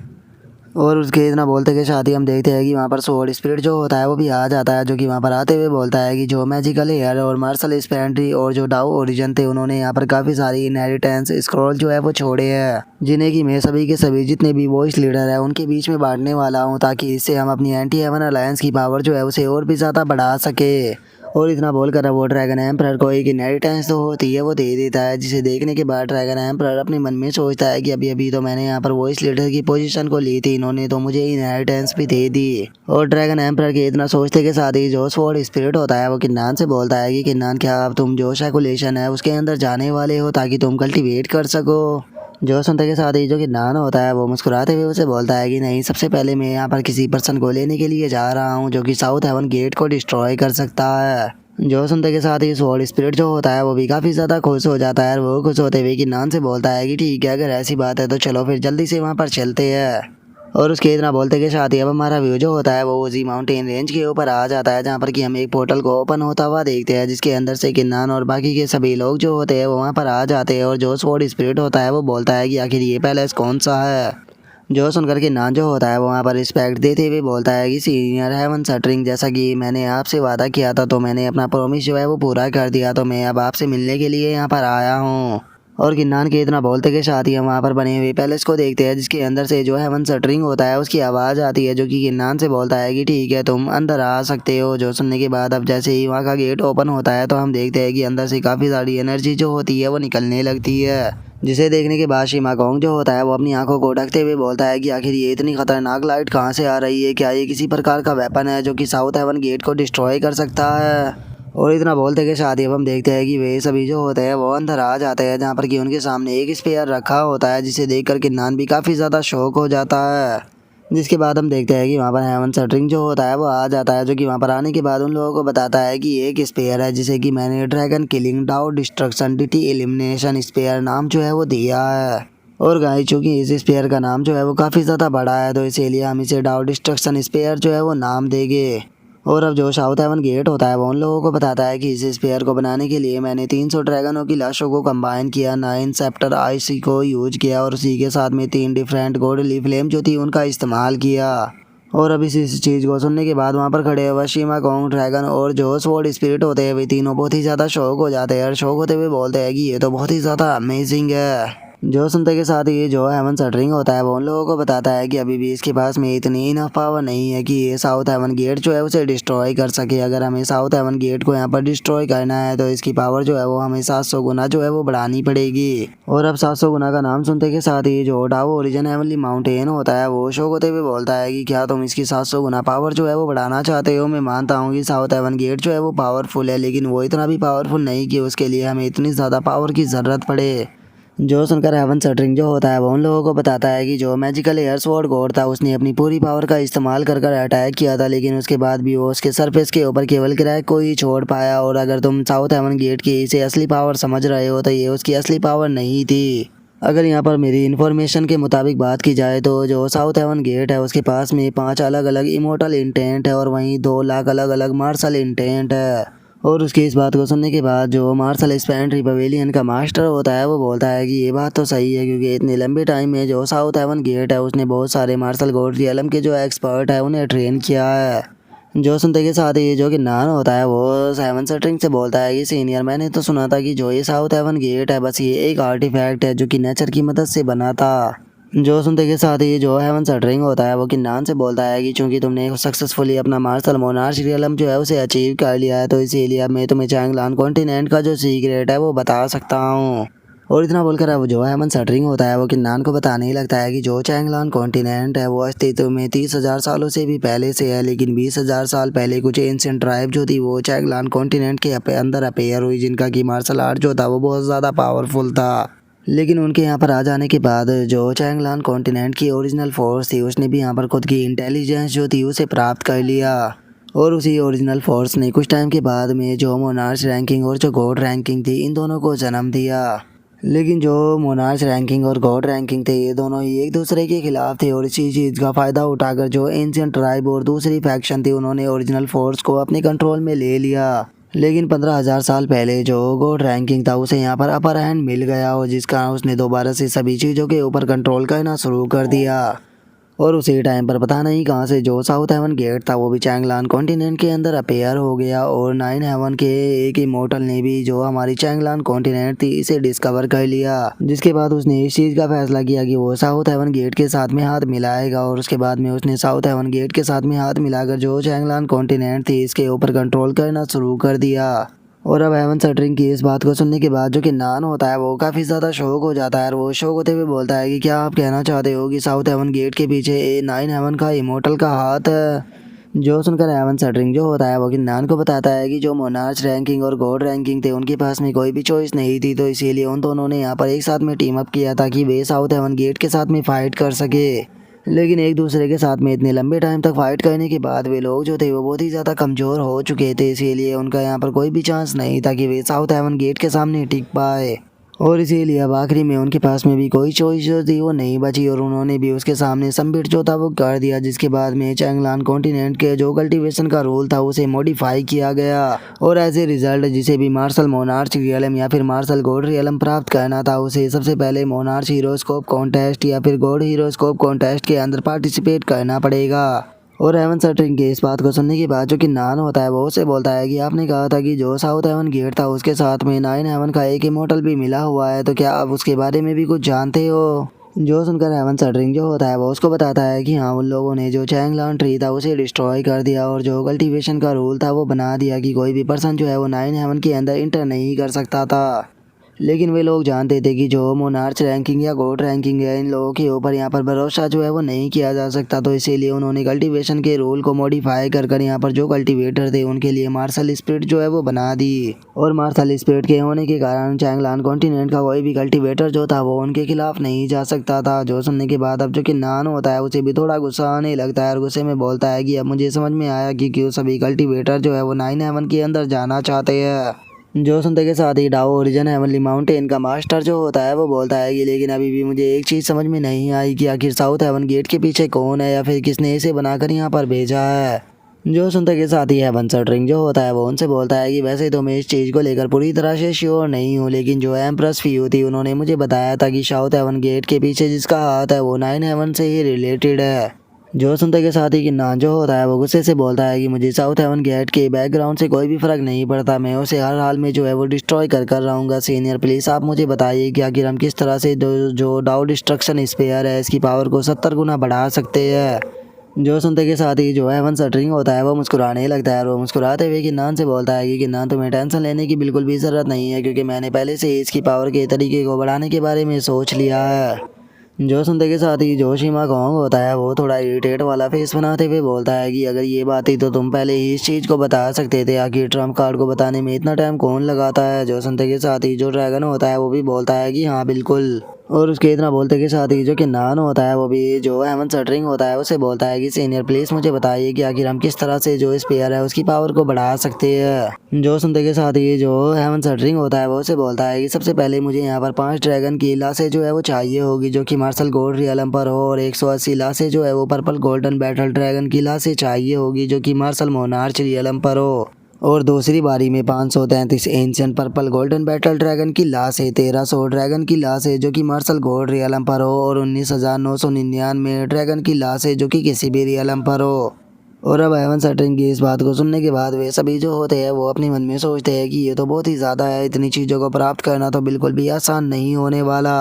और उसके इतना बोलते के साथ ही हम देखते हैं कि वहाँ पर स्वॉर्ड स्पिरिट जो होता है वो भी आ जाता है, जो कि वहाँ पर आते हुए बोलता है कि जो मैजिकल हेयर और मार्शल स्पेंट्री और जो डाओ ओरिजिन थे उन्होंने यहाँ पर काफ़ी सारी इनहेरिटेंस स्क्रॉल जो है वो छोड़े हैं, जिन्हें कि मैं सभी के सभी जितने भी वॉइस लीडर है उनके बीच में बांटने वाला हूँ, ताकि इससे हम अपनी एंटी हेवन अलायंस की पावर जो है उसे और भी ज़्यादा बढ़ा सके। और इतना बोलकर वो ड्रैगन एम्परर को एक इनहेरिटेंस तो होती है वो दे देता है, जिसे देखने के बाद ड्रैगन एम्परर अपने मन में सोचता है कि अभी अभी तो मैंने यहाँ पर वॉइस लीडर की पोजीशन को ली थी, इन्होंने तो मुझे इनहेरिटेंस भी दे दी। और ड्रैगन एम्परर के इतना सोचते के साथ ही जो स्वॉर्ड स्पिरिट होता है वो किन्नान से बोलता है कि किन्नान क्या अब तुम जो शैकुलेशन है उसके अंदर जाने वाले हो ताकि तुम कल्टीवेट कर सको। जो सुनते के साथ ही जो कि नान होता है वो मुस्कुराते हुए उसे बोलता है कि नहीं, सबसे पहले मैं यहाँ पर किसी पर्सन को लेने के लिए जा रहा हूँ जो कि साउथ हेवन गेट को डिस्ट्रॉय कर सकता है। जो सुनते के साथ ही स्वॉर्ड स्पिरिट जो होता है वो भी काफ़ी ज़्यादा खुश हो जाता है और वो खुश होते हुए कि नान से बोलता है कि ठीक है, अगर ऐसी बात है तो चलो फिर जल्दी से वहाँ पर चलते हैं। और उसके इतना बोलते के साथ ही अब हमारा व्यू जो होता है वो उसी माउंटेन रेंज के ऊपर आ जाता है, जहाँ पर कि हम एक पोर्टल को ओपन होता हुआ देखते हैं, जिसके अंदर से किन्नान और बाकी के सभी लोग जो होते हैं वो वहाँ पर आ जाते हैं। और जो स्वॉर्ड स्पिरिट होता है वो बोलता है कि आखिर ये पैलेस कौन सा है। जो सुनकर के नान जो होता है वो वहाँ पर रिस्पेक्ट देते हुए बोलता है कि सीनियर हेवन सटरिंग, जैसा कि मैंने आपसे वादा किया था तो मैंने अपना प्रॉमिस जो है वो पूरा कर दिया, तो मैं अब आपसे मिलने के लिए यहाँ पर आया हूँ। और किन्नान के इतना बोलते के साथ ही हम वहाँ पर बने हुए पैलेस को देखते हैं, जिसके अंदर से जो हेवन सटरिंग होता है उसकी आवाज़ आती है, जो कि किन्नान से बोलता है कि ठीक है तुम अंदर आ सकते हो। जो सुनने के बाद अब जैसे ही वहाँ का गेट ओपन होता है तो हम देखते हैं कि अंदर से काफ़ी सारी एनर्जी जो होती है वो निकलने लगती है, जिसे देखने के बाद शिमा कोंग जो होता है वो अपनी आंखों को ढकते हुए बोलता है कि आखिर ये इतनी खतरनाक लाइट कहाँ से आ रही है, क्या ये किसी प्रकार का वेपन है जो कि साउथ हेवन गेट को डिस्ट्रॉय कर सकता है। और इतना बोलते के साथ ही अब हम देखते हैं कि वे सभी जो होते हैं वो अंदर आ जाते हैं, जहाँ पर कि उनके सामने एक स्पेयर रखा होता है, जिसे देख कर किन्नान भी काफ़ी ज़्यादा शौक हो जाता है। जिसके बाद हम देखते हैं कि वहाँ पर हेवन सटरिंग जो होता है वो आ जाता है, जो कि वहाँ पर आने के बाद उन लोगों को बताता है कि एक स्पेयर है जिसे कि मैंने ड्रैगन किलिंग डाउ डिस्ट्रक्शन डिटी एलिमिनेशन स्पेयर नाम जो है वो दिया है। और गाइस चूँकि इस स्पेयर का नाम जो है वो काफ़ी ज़्यादा बड़ा है, तो इसीलिए हम इसे डाउ डिस्ट्रक्शन स्पेयर जो है वो नाम देंगे। और अब जो साउथ हेवन गेट होता है वो उन लोगों को बताता है कि इस स्पेयर को बनाने के लिए मैंने 300 ड्रैगनों की लाशों को कंबाइन किया, 9 सेप्टर आईसी को यूज किया और उसी के साथ में 3 डिफरेंट गोल्डली फ्लेम जो थी उनका इस्तेमाल किया। और अब इस चीज़ को सुनने के बाद वहाँ पर खड़े हुए शिमा कोंग ड्रैगन और जो स्वॉर्ड स्पिरिट होते हैं वे तीनों बहुत ही ज़्यादा शौक हो जाते हैं और शौक होते हुए बोलते हैं कि ये तो बहुत ही ज़्यादा अमेजिंग है। जो सुनते के साथ ही जो हेवन सटरिंग होता है वो उन लोगों को बताता है कि अभी भी इसके पास में इतनी इनफ पावर नहीं है कि ये साउथ हेवन गेट जो है उसे डिस्ट्रॉय कर सके। अगर हमें साउथ हेवन गेट को यहाँ पर डिस्ट्रॉय करना है तो इसकी पावर जो है वो हमें 700 गुना जो है वो बढ़ानी पड़ेगी। और अब 700 गुना का नाम सुनते के साथ ही जो डाओ ओरिजिन हेवनली माउंटेन होता है वो शौक होते हुए बोलता है कि क्या तुम इसकी 700 गुना पावर जो है वो बढ़ाना चाहते हो। मैं मानता हूँ कि साउथ हेवन गेट जो है वो पावरफुल है, लेकिन वो इतना भी पावरफुल नहीं कि उसके लिए हमें इतनी ज़्यादा पावर की ज़रूरत पड़े। जो सुनकर हेवन सटरिंग जो होता है वो उन लोगों को बताता है कि जो मैजिकल एयर स्वॉर्ड गॉड था उसने अपनी पूरी पावर का इस्तेमाल कर अटैक किया था, लेकिन उसके बाद भी वो उसके सरफेस के ऊपर केवल क्रैक को ही छोड़ पाया। और अगर तुम साउथ हेवन गेट की इसे असली पावर समझ रहे हो तो ये उसकी असली पावर नहीं थी। अगर यहाँ पर मेरी इन्फॉर्मेशन के मुताबिक बात की जाए तो जो साउथ हेवन गेट है उसके पास में 5 अलग अलग इमोर्टल इंटेंट है और वहीं 2 लाख अलग अलग मार्शल इंटेंट है। और उसकी इस बात को सुनने के बाद जो मार्शल स्पेंट्री पवेलियन का मास्टर होता है वो बोलता है कि ये बात तो सही है, क्योंकि इतने लंबे टाइम में जो साउथ हेवन गेट है उसने बहुत सारे मार्शल गोड रियलम के जो एक्सपर्ट है उन्हें ट्रेन किया है। जो सुनते के साथ ही जो कि नान होता है वो सेवन सटरिंग से बोलता है कि सीनियर, मैंने तो सुना था कि जो ये साउथ हेवन गेट है बस ये एक आर्टिफैक्ट है जो कि नेचर की मदद से बना था। जो सुनते के साथ ही जो हेवन सटरिंग होता है वो किन्नान से बोलता है कि चूंकि तुमने सक्सेसफुली अपना मार्शल मोनार्च रियलम जो है उसे अचीव कर लिया है तो इसीलिए अब मैं तुम्हें चैंगलान कॉन्टिनेंट का जो सीक्रेट है वो बता सकता हूँ। और इतना बोलकर अब जो हेवन सटरिंग होता है वो किन्नान को बताने ही लगता है कि जो चैंगलान कॉन्टिनेंट है वो अस्तित्व में 30,000 सालों से भी पहले से है, लेकिन 20,000 साल पहले कुछ एंशिएंट ट्राइब जो थी वो चैंगलान कॉन्टिनेंट के अंदर अपेयर हुई, जिनका की मार्शल आर्ट जो था वो बहुत ज़्यादा पावरफुल था। लेकिन उनके यहाँ पर आ जाने के बाद जो चैंगलान कॉन्टिनेंट की ओरिजिनल फोर्स थी उसने भी यहाँ पर खुद की इंटेलिजेंस जो थी उसे प्राप्त कर लिया। और उसी ओरिजिनल फोर्स ने कुछ टाइम के बाद में जो मोनार्च रैंकिंग और जो गॉड रैंकिंग थी इन दोनों को जन्म दिया। लेकिन जो मोनार्च रैंकिंग और गॉड रैंकिंग थे ये दोनों ही एक दूसरे के खिलाफ थे, और इसी चीज़ का फ़ायदा उठाकर जो एंशिएंट ट्राइब और दूसरी फैक्शन थी उन्होंने ओरिजिनल फोर्स को अपने कंट्रोल में ले लिया। लेकिन 15,000 साल पहले जो गॉड रैंकिंग था उसे यहाँ पर अपर हैंड मिल गया, और जिस कारण उसने दोबारा से सभी चीज़ों के ऊपर कंट्रोल करना शुरू कर दिया। और उसी टाइम पर पता नहीं कहाँ से जो साउथ हेवन गेट था वो भी चैंगलान कॉन्टिनेंट के अंदर अपेयर हो गया, और 9 हेवन के एक इमोर्टल ने भी जो हमारी चैंगलान कॉन्टिनेंट थी इसे डिस्कवर कर लिया। जिसके बाद उसने इस चीज़ का फैसला किया कि वो साउथ हेवन गेट के साथ में हाथ मिलाएगा, और उसके बाद में उसने साउथ हेवन गेट के साथ में हाथ मिलाकर जो चैंगलान कॉन्टिनेंट थी इसके ऊपर कंट्रोल करना शुरू कर दिया। और अब हेवन सटरिंग की इस बात को सुनने के बाद जो कि नान होता है वो काफ़ी ज़्यादा शौक हो जाता है, और वो शौक होते हुए बोलता है कि क्या आप कहना चाहते हो कि साउथ हेवन गेट के पीछे 9 हेवन का इमोर्टल का हाथ है। जो सुनकर हेवन सटरिंग जो होता है वो कि नान को बताता है कि जो मोनार्च रैंकिंग और गॉड रैंकिंग थे उनके पास में कोई भी चॉइस नहीं थी, तो इसीलिए उन दोनों ने यहाँ पर एक साथ में टीम अप किया ताकि वे साउथ हेवन गेट के साथ में फाइट कर सके। लेकिन एक दूसरे के साथ में इतने लंबे टाइम तक फाइट करने के बाद वे लोग जो थे वो बहुत ही ज़्यादा कमज़ोर हो चुके थे, इसीलिए उनका यहाँ पर कोई भी चांस नहीं था कि वे साउथ हेवन गेट के सामने टिक पाए। और इसीलिए अब आखिरी में उनके पास में भी कोई चॉइस जो थी वो नहीं बची, और उन्होंने भी उसके सामने समिट जो था वो कर दिया। जिसके बाद में चैंगलान कॉन्टिनेंट के जो कल्टीवेशन का रूल था उसे मॉडिफाई किया गया, और एज ए रिजल्ट जिसे भी मार्शल मोनार्च रियलम या फिर मार्शल गॉड रियलम प्राप्त करना था उसे सबसे पहले मोनार्च हीरोस्कोप कॉन्टेस्ट या फिर गॉड हीरोस्कोप कॉन्टेस्ट के अंदर पार्टिसिपेट करना पड़ेगा। और हेवन सटरिंग के इस बात को सुनने के बाद जो कि नान होता है वो उसे बोलता है कि आपने कहा था कि जो साउथ हेवन गेट था उसके साथ में 9 हेवन का एक इमोर्टल भी मिला हुआ है, तो क्या आप उसके बारे में भी कुछ जानते हो। जो सुनकर हेवन सटरिंग जो होता है वो उसको बताता है कि हाँ उन लोगों ने जो चैंगलान ट्री था उसे डिस्ट्रॉय कर दिया, और जो कल्टीवेशन का रूल था वो बना दिया कि कोई भी पर्सन जो है वो 9 हेवन के अंदर इंटर नहीं कर सकता था। लेकिन वे लोग जानते थे कि जो मोनार्च रैंकिंग या गॉड रैंकिंग है इन लोगों के ऊपर यहाँ पर भरोसा जो है वो नहीं किया जा सकता, तो इसीलिए उन्होंने कल्टीवेशन के रूल को मॉडिफाई कर यहाँ पर जो कल्टीवेटर थे उनके लिए मार्शल स्पिरिट जो है वो बना दी। और मार्शल स्पिरिट के होने के कारण चैंगलान कॉन्टिनेंट का कोई भी कल्टीवेटर जो था वो उनके खिलाफ नहीं जा सकता था। जो सुनने के बाद अब जो कि नान होता है उसे भी थोड़ा गुस्सा आने लगता है, और गुस्से में बोलता है कि अब मुझे समझ में आया कि क्यों सभी कल्टीवेटर जो है वो 9 हेवन के अंदर जाना चाहते हैं। जो सुनते के साथ ही डाओ ओरिजिन हेवनली माउंटेन का मास्टर जो होता है वो बोलता है कि लेकिन अभी भी मुझे एक चीज़ समझ में नहीं आई कि आखिर साउथ हेवन गेट के पीछे कौन है या फिर किसने इसे बनाकर यहाँ पर भेजा है। जो सुनते के साथ ही हेवन सटरिंग जो होता है वो उनसे बोलता है कि वैसे तो मैं इस चीज़ को लेकर पूरी तरह से श्योर नहीं हूँ, लेकिन जो एम्प्रेस फियू थी उन्होंने मुझे बताया था कि साउथ हेवन गेट के पीछे जिसका हाथ है वो 9 हेवन से ही रिलेटेड है। जो सुनते के साथ ही कि नान जो होता है वो गुस्से से बोलता है कि मुझे साउथ हेवन गेट के बैकग्राउंड से कोई भी फ़र्क नहीं पड़ता, मैं उसे हर हाल में जो है वो डिस्ट्रॉय कर रहूँगा। सीनियर प्लीज़ आप मुझे बताइए कि आखिर हम किस तरह से जो डाउ डिस्ट्रक्शन स्पेयर है इसकी पावर को 70 गुना बढ़ा सकते हैं। जो सुनते के साथ ही जो हेवन सटरिंग होता है वो मुस्कुराने लगता है, और वो मुस्कुराते हुए किन्नान से बोलता है कि किन्नान तुम्हें टेंशन लेने की बिल्कुल भी ज़रूरत नहीं है, क्योंकि मैंने पहले से ही इसकी पावर के तरीके को बढ़ाने के बारे में सोच लिया है। जो सुनते के साथ ही जो शिमा कॉन्ग होता है वो थोड़ा इरिटेट वाला फेस बनाते हुए बोलता है कि अगर ये बात थी तो तुम पहले ही इस चीज़ को बता सकते थे, आखिर ट्रम्प कार्ड को बताने में इतना टाइम कौन लगाता है। जो सुनते के साथ ही जो ड्रैगन होता है वो भी बोलता है कि हाँ बिल्कुल। और उसके इतना बोलते के साथ ही जो कि नान होता है वो भी जो हेवन सटरिंग होता है उसे बोलता है कि सीनियर प्लीज मुझे बताइए कि आखिर हम किस तरह से जो स्पेयर है उसकी पावर को बढ़ा सकते हैं। जो सुनते के साथ ही जो हेवन सटरिंग होता है वो उसे बोलता है कि सबसे पहले मुझे यहाँ पर 5 ड्रैगन की लाशें जो है वो चाहिए होगी जो कि मार्शल गोल्ड रियलम पर हो, और 180 लाशें जो है वो पर्पल गोल्डन बैटल ड्रैगन की लाशें चाहिए होगी जो कि मार्शल मोनार्च रियलम पर हो। और दूसरी बारी में 533 ancient purple golden battle dragon की लाश है, 1300 ड्रैगन की लाश है जो कि मार्शल गोल्ड रियलम पर हो, और 19,999 ड्रैगन की लाश है जो कि किसी भी रियलम पर हो। और अब हेवन सटरिंग की इस बात को सुनने के बाद वे सभी जो होते हैं वो अपने मन में सोचते हैं कि ये तो बहुत ही ज़्यादा है, इतनी चीज़ों को प्राप्त करना तो बिल्कुल भी आसान नहीं होने वाला।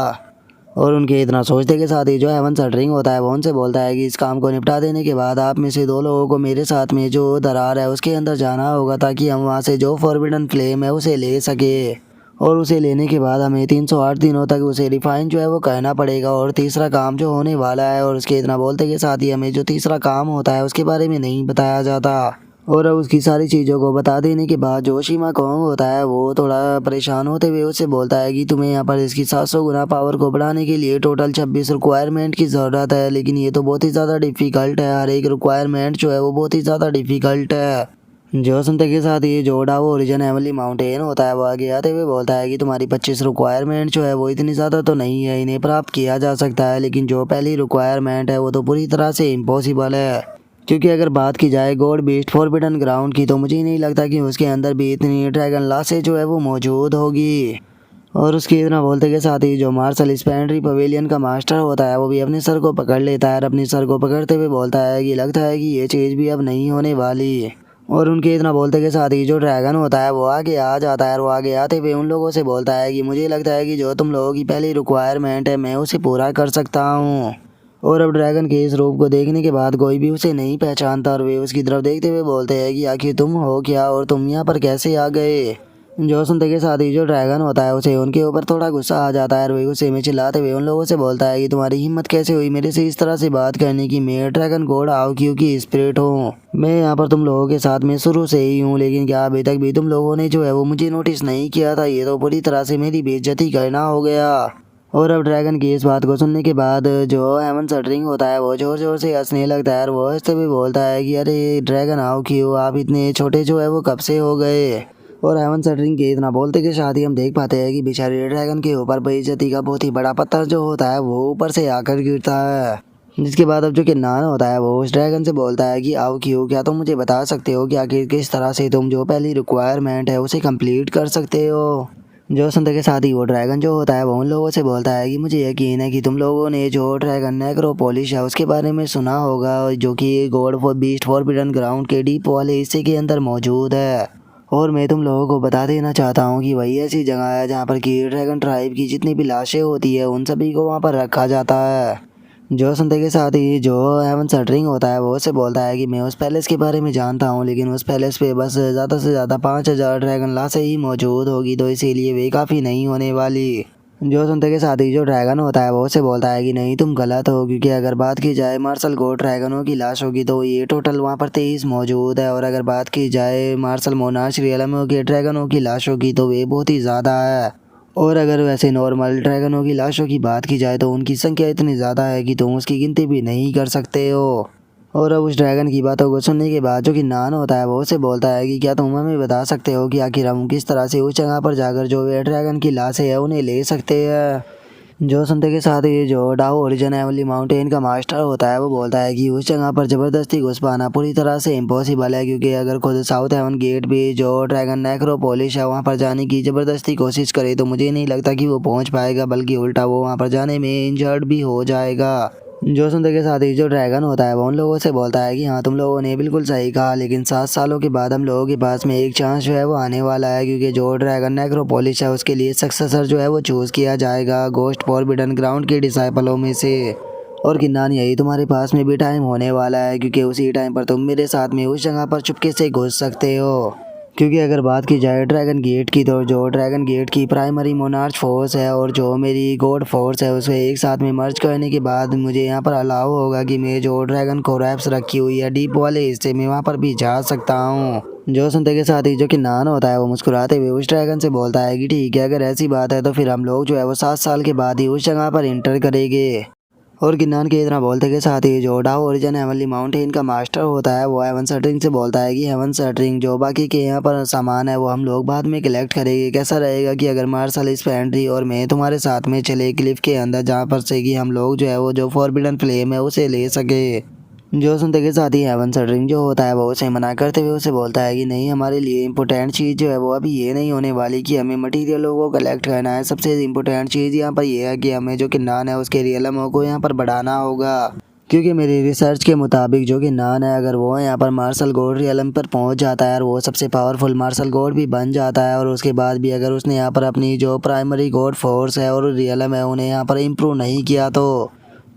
और उनके इतना सोचने के साथ ही जो हेवन सटरिंग होता है वो उनसे बोलता है कि इस काम को निपटा देने के बाद आप में से 2 लोगों को मेरे साथ में जो दरार है उसके अंदर जाना होगा ताकि हम वहाँ से जो फॉरबिडन फ्लेम है उसे ले सके। और उसे लेने के बाद हमें 308 दिनों तक उसे रिफाइन जो है वो करना पड़ेगा, और तीसरा काम जो होने वाला है, और उसके इतना बोलते के साथ ही हमें जो तीसरा काम होता है उसके बारे में नहीं बताया जाता। और अब उसकी सारी चीज़ों को बता देने के बाद जो शिमा कोंग होता है वो थोड़ा परेशान होते हुए उससे बोलता है कि तुम्हें यहाँ पर इसकी 700 गुना पावर को बढ़ाने के लिए टोटल 26 रिक्वायरमेंट की ज़रूरत है, लेकिन ये तो बहुत ही ज़्यादा डिफ़िकल्ट है, हर एक रिक्वायरमेंट जो है वो बहुत ही ज़्यादा डिफ़िकल्ट है। जो सुनते के साथ ये जो डावो ओरिजिन एवली माउंटेन होता है वो आगे आते हुए बोलता है कि तुम्हारी 25 रिक्वायरमेंट जो है वो इतनी ज़्यादा तो नहीं है, इन्हें प्राप्त किया जा सकता है, लेकिन जो पहली रिक्वायरमेंट है वो तो पूरी तरह से इम्पॉसिबल है। क्योंकि अगर बात की जाए गॉड बीस्ट फॉरबिडन ग्राउंड की तो मुझे नहीं लगता कि उसके अंदर भी इतनी ड्रैगन लाशें जो है वो मौजूद होगी। और उसके इतना बोलते के साथ ही जो मार्शल स्पेंड्री पवेलियन का मास्टर होता है वो भी अपने सर को पकड़ लेता है, और अपने सर को पकड़ते हुए बोलता है कि लगता है कि ये चीज़ भी अब नहीं होने वाली। और उनके इतना बोलते के साथ ही जो ड्रैगन होता है वो आगे आ जाता है, और वो आगे आते हुए उन लोगों से बोलता है कि मुझे लगता है कि जो तुम लोगों की पहली रिक्वायरमेंट है मैं उसे पूरा कर सकता हूँ। और अब ड्रैगन के इस रूप को देखने के बाद कोई भी उसे नहीं पहचानता, और वे उसकी तरफ देखते हुए बोलते हैं कि आखिर तुम हो क्या और तुम यहाँ पर कैसे आ गए। जो सुनते के साथ ही जो ड्रैगन होता है उसे उनके ऊपर थोड़ा गुस्सा आ जाता है, और वे उसे में चिल्लाते हुए उन लोगों से बोलता है कि तुम्हारी हिम्मत कैसे हुई मेरे से इस तरह से बात करने की, मैं ड्रैगन गॉड आओ क्योंकि स्पिरिट हूँ, मैं यहाँ पर तुम लोगों के साथ में शुरू से ही हूँ, लेकिन क्या अभी तक भी तुम लोगों ने जो है वो मुझे नोटिस नहीं किया था, ये तो पूरी तरह से मेरी बेइज्जती करना हो गया। और अब ड्रैगन की इस बात को सुनने के बाद जो हेवन सटरिंग होता है वो जोर जोर से हंसने लगता है, और वो हंसते भी बोलता है कि अरे ड्रैगन आओ क्यों, आप इतने छोटे जो है वो कब से हो गए। और हेवन सटरिंग के इतना बोलते के साथ ही हम देख पाते हैं कि बेचारे ड्रैगन के ऊपर बेइज्जती का बहुत ही बड़ा पत्थर जो होता है वो ऊपर से आकर गिरता है। जिसके बाद अब जो कि नान होता है वो उस ड्रैगन से बोलता है कि आओ क्यों, क्या तुम मुझे बता सकते हो कि आखिर किस तरह से तुम जो पहली रिक्वायरमेंट है उसे कंप्लीट कर सकते हो। जो सुनते के साथ ही वो ड्रैगन जो होता है वो उन लोगों से बोलता है कि मुझे यकीन है कि तुम लोगों ने जो ड्रैगन नेक्रोपोलिस है उसके बारे में सुना होगा, जो कि God for beast forbidden ground के डीप वाले हिस्से के अंदर मौजूद है। और मैं तुम लोगों को बता देना चाहता हूँ कि वही ऐसी जगह है जहाँ पर कि ड्रैगन ट्राइब की जितनी भी लाशें होती है उन सभी को वहाँ पर रखा जाता है। जो सुनते के साथ ही जो हेवन सटरिंग होता है वो उसे बोलता है कि मैं उस पैलेस के बारे में जानता हूँ, लेकिन उस पैलेस पे बस ज़्यादा से ज़्यादा 5,000 ड्रैगन लाशें ही मौजूद होगी, तो इसीलिए वे काफ़ी नहीं होने वाली। जो सुनते के साथ ही जो ड्रैगन होता है वो उसे बोलता है कि नहीं तुम गलत हो, क्योंकि अगर बात की जाए मार्शल गोल्ड ड्रैगनों की लाश होगी तो ये टोटल वहाँ पर 23 मौजूद है, और अगर बात की जाए मार्शल मोनार्च रियलम के ड्रैगनों की लाशों की तो वे बहुत ही ज़्यादा है। और अगर वैसे नॉर्मल ड्रैगनों की लाशों की बात की जाए तो उनकी संख्या इतनी ज़्यादा है कि तुम उसकी गिनती भी नहीं कर सकते हो। और अब उस ड्रैगन की बातों को सुनने के बाद जो कि नान होता है वो उसे बोलता है कि क्या तुम हमें बता सकते हो कि आखिर हम किस तरह से उस जगह पर जाकर जो वे ड्रैगन की लाशें है उन्हें ले सकते हैं। जो सुनते के साथ ही जो डाओ ओरिजिन एवली माउंटेन का मास्टर होता है वो बोलता है कि उस जगह पर ज़बरदस्ती घुस पाना पूरी तरह से इम्पॉसिबल है, क्योंकि अगर खुद साउथ हेवन गेट भी जो ड्रैगन नेक्रोपोलिस है वहाँ पर जाने की ज़बरदस्ती कोशिश करे तो मुझे नहीं लगता कि वो पहुँच पाएगा, बल्कि उल्टा वो वहाँ पर जाने में इंजर्ड भी हो जाएगा। जो सुनते के साथ ही जो ड्रैगन होता है वो उन लोगों से बोलता है कि हाँ तुम लोगों ने बिल्कुल सही कहा, लेकिन 7 सालों के बाद हम लोगों के पास में एक चांस जो है वो आने वाला है, क्योंकि जो ड्रैगन नेक्रोपोलिस है उसके लिए सक्सेसर जो है वो चूज़ किया जाएगा गोस्ट फॉरबिडन ग्राउंड के डिसाइपलों में से। और किन्नान यही तुम्हारे पास में भी टाइम होने वाला है, क्योंकि उसी टाइम पर तुम मेरे साथ में उस जगह पर चुपके से घुस सकते हो। क्योंकि अगर बात की जाए ड्रैगन गेट की तो जो ड्रैगन गेट की प्राइमरी मोनार्च फोर्स है और जो मेरी गॉड फोर्स है उसे एक साथ में मर्ज करने के बाद मुझे यहाँ पर अलाउ होगा कि मैं जो ड्रैगन कोरैप्स रखी हुई है डीप वाले हिस्से में वहाँ पर भी जा सकता हूँ। जो सुनते के साथ ही जो किन्नान होता है वो मुस्कुराते हुए उस ड्रैगन से बोलता है कि ठीक है, अगर ऐसी बात है तो फिर हम लोग जो है वो 7 साल के बाद ही उस जगह पर इंटर करेंगे। और किन्नान के इतना बोलते के साथ ही जो डाओ ओरिजिन हेवनली माउंटेन का मास्टर होता है वो हेवन सटरिंग से बोलता है कि हेवन सटरिंग, जो बाकी के यहाँ पर सामान है वो हम लोग बाद में कलेक्ट करेंगे। कैसा रहेगा कि अगर मार्शल इस पेंट्री और मैं तुम्हारे साथ में चले क्लिफ के अंदर, जहाँ पर से कि हम लोग जो है वो जो फॉरबिडन फ्लेम है उसे ले सके। जो सुनते के साथ ही हेवन सटरिंग जो होता है वो उसे मना करते हुए उसे बोलता है कि नहीं, हमारे लिए इम्पोर्टेंट चीज़ जो है वो अभी ये नहीं होने वाली कि हमें मटेरियलों को कलेक्ट करना है। सबसे इम्पोर्टेंट चीज़ यहाँ पर ये है कि हमें जो किन्नान है उसके रियलमों को यहाँ पर बढ़ाना होगा। क्योंकि मेरी रिसर्च के मुताबिक जो किन्नान है, अगर वो यहाँ पर मार्शल गोल्ड रियलम पर पहुँच जाता है और वो सबसे पावरफुल मार्शल गोल्ड भी बन जाता है, और उसके बाद भी अगर उसने यहाँ पर अपनी जो प्राइमरी गॉड फोर्स है और रियलम है उन्हें यहाँ पर इम्प्रूव नहीं किया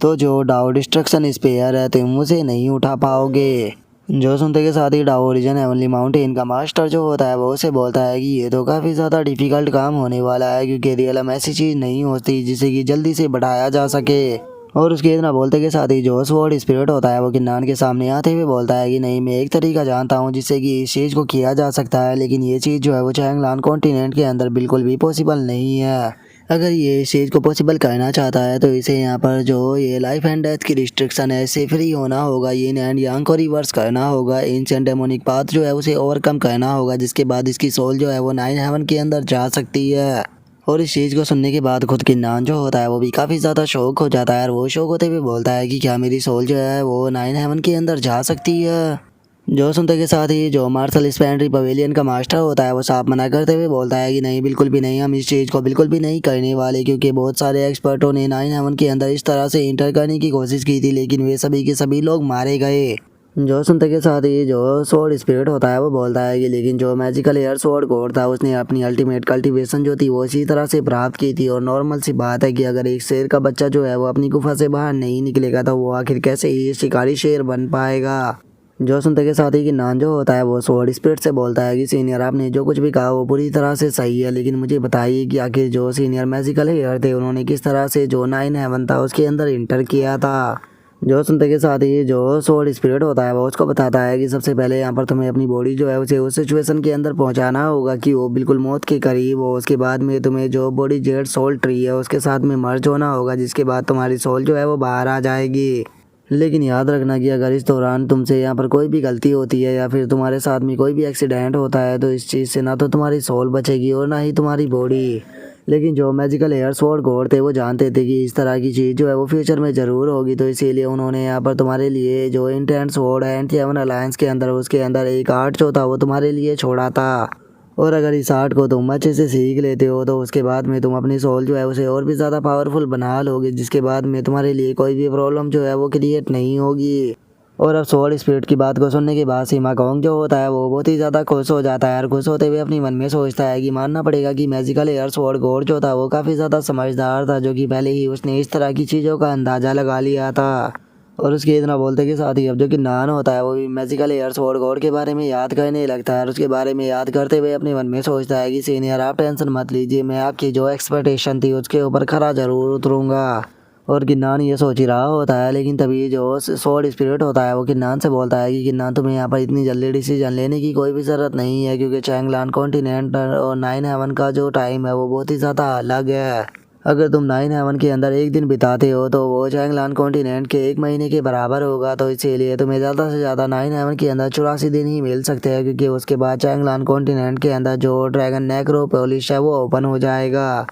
तो जो डाओ डिस्ट्रक्शन स्पेयर है तुम उसे नहीं उठा पाओगे। जो सुनते के साथ ही डाओ ओरिजिन हेवनली माउंटेन का मास्टर जो होता है वो उसे बोलता है कि ये तो काफ़ी ज़्यादा डिफ़िकल्ट काम होने वाला है, क्योंकि रियलम ऐसी चीज़ नहीं होती जिसे कि जल्दी से बढ़ाया जा सके। और उसके इतना बोलते के साथ ही जो स्वॉर्ड स्पिरिट होता है वो किन्नान के सामने आते हुए बोलता है कि नहीं, मैं एक तरीका जानता हूँ जिससे कि इस चीज़ को किया जा सकता है, लेकिन ये चीज़ जो है वो चैंगलान कॉन्टिनेंट के अंदर बिल्कुल भी पॉसिबल नहीं है। अगर ये इस चीज़ को पॉसिबल करना चाहता है तो इसे यहाँ पर जो ये लाइफ एंड डेथ की रिस्ट्रिक्शन है इससे फ्री होना होगा, यिन एंड यांग को रिवर्स करना होगा, एंशिएंट डेमोनिक पाथ जो है उसे ओवरकम करना होगा, जिसके बाद इसकी सोल जो है वो 9 हेवन के अंदर जा सकती है। और इस चीज़ को सुनने के बाद खुद किन्नान जो होता है वो भी काफ़ी ज़्यादा शौक हो जाता है, और वो शौक होते हुए बोलता है कि क्या मेरी सोल जो है वो 9 हेवन के अंदर जा सकती है। जो सुनते के साथ ही जो मार्शल स्पेंड्री पवेलियन का मास्टर होता है वो साफ मना करते हुए बोलता है कि नहीं, बिल्कुल भी नहीं, हम इस चीज़ को बिल्कुल भी नहीं करने वाले, क्योंकि बहुत सारे एक्सपर्टों ने 9 हेवन के अंदर इस तरह से इंटर करने की कोशिश की थी, लेकिन वे सभी के सभी लोग मारे गए। जो सुनते के साथ ही जो सोर्ड स्पिरिट होता है वो बोलता है कि लेकिन जो मैजिकल एयर सोर्ड गॉड था उसने अपनी अल्टीमेट कल्टीवेशन जो थी वो इसी तरह से प्राप्त की थी, और नॉर्मल सी बात है कि अगर एक शेर का बच्चा जो है वो अपनी गुफा से बाहर नहीं निकलेगा तो वो आखिर कैसे ही शिकारी शेर बन पाएगा। जो सुनते के साथ ही कि नान जो होता है वो सोर्ड स्पिरिट से बोलता है कि सीनियर, आपने जो कुछ भी कहा वो पूरी तरह से सही है, लेकिन मुझे बताइए कि आखिर जो सीनियर मैजिकल हेयर थे उन्होंने किस तरह से जो 9 हेवन था उसके अंदर इंटर किया था। जो सुनते के साथ ही जो सोर्ड स्पिरिट होता है वो उसको बताता है कि सबसे पहले यहाँ पर तुम्हें अपनी बॉडी जो है उसे उस सिचुएशन के अंदर पहुँचाना होगा कि वो बिल्कुल मौत के करीब हो। उसके बाद में तुम्हें जो बॉडी जेड सोल ट्री है उसके साथ में मर्ज होना होगा, जिसके बाद तुम्हारी सोल जो है वो बाहर आ जाएगी। लेकिन याद रखना कि अगर इस दौरान तुमसे यहाँ पर कोई भी गलती होती है या फिर तुम्हारे साथ में कोई भी एक्सीडेंट होता है तो इस चीज़ से ना तो तुम्हारी सोल बचेगी और ना ही तुम्हारी बॉडी। लेकिन जो मैजिकल एयर स्वॉर्ड गॉड थे वो जानते थे कि इस तरह की चीज़ जो है वो फ्यूचर में ज़रूर होगी, तो इसीलिए उन्होंने यहाँ पर तुम्हारे लिए जो इंटेंट स्वॉर्ड है एंटी हेवन अलायंस के अंदर उसके अंदर एक आर्ट जो था वो तुम्हारे लिए छोड़ा था। और अगर इस आर्ट को तुम अच्छे से सीख लेते हो तो उसके बाद में तुम अपनी सोल जो है उसे और भी ज़्यादा पावरफुल बना लोगे, जिसके बाद में तुम्हारे लिए कोई भी प्रॉब्लम जो है वो क्रिएट नहीं होगी। और अब सोल स्पिरिट की बात को सुनने के बाद सीमा कॉन्ग जो होता है वो बहुत ही ज़्यादा खुश हो जाता है, और खुश होते हुए अपनी मन में सोचता है कि मानना पड़ेगा कि मैजिकल एयर स्वॉर्ड गॉड जो था वो काफ़ी ज़्यादा समझदार था, जो कि पहले ही उसने इस तरह की चीज़ों का अंदाज़ा लगा लिया था। और उसके इतना बोलते के साथ ही अब जो कि नान होता है वो भी मैजिकल एयर स्वॉर्ड गॉड के बारे में याद करने लगता है, और उसके बारे में याद करते हुए अपने मन में सोचता है कि सीनियर, आप टेंशन मत लीजिए, मैं आपकी जो एक्सपेक्टेशन थी उसके ऊपर खरा जरूर उतरूँगा। और किन्नान ये सोच ही रहा होता है, लेकिन तभी जो स्वॉर्ड स्पिरिट होता है वो किन्नान से बोलता है कि किन्नान, तुम्हें यहाँ पर इतनी जल्दी डिसीजन लेने की कोई भी ज़रूरत नहीं है, क्योंकि चैंगलान कॉन्टिनेंट और 9 हेवन का जो टाइम है वो बहुत ही ज़्यादा अलग है। अगर तुम 9 हेवन के अंदर एक दिन बिताते हो तो वो चैंगलान कॉन्टिनेंट के 1 महीने के बराबर होगा, तो इसीलिए तुम्हें ज़्यादा से ज़्यादा 9 हेवन के अंदर 84 दिन ही मिल सकते हैं, क्योंकि उसके बाद चैंगलान कॉन्टिनेंट के अंदर जो ड्रैगन नेक्रोपोलिस है वो ओपन हो जाएगा।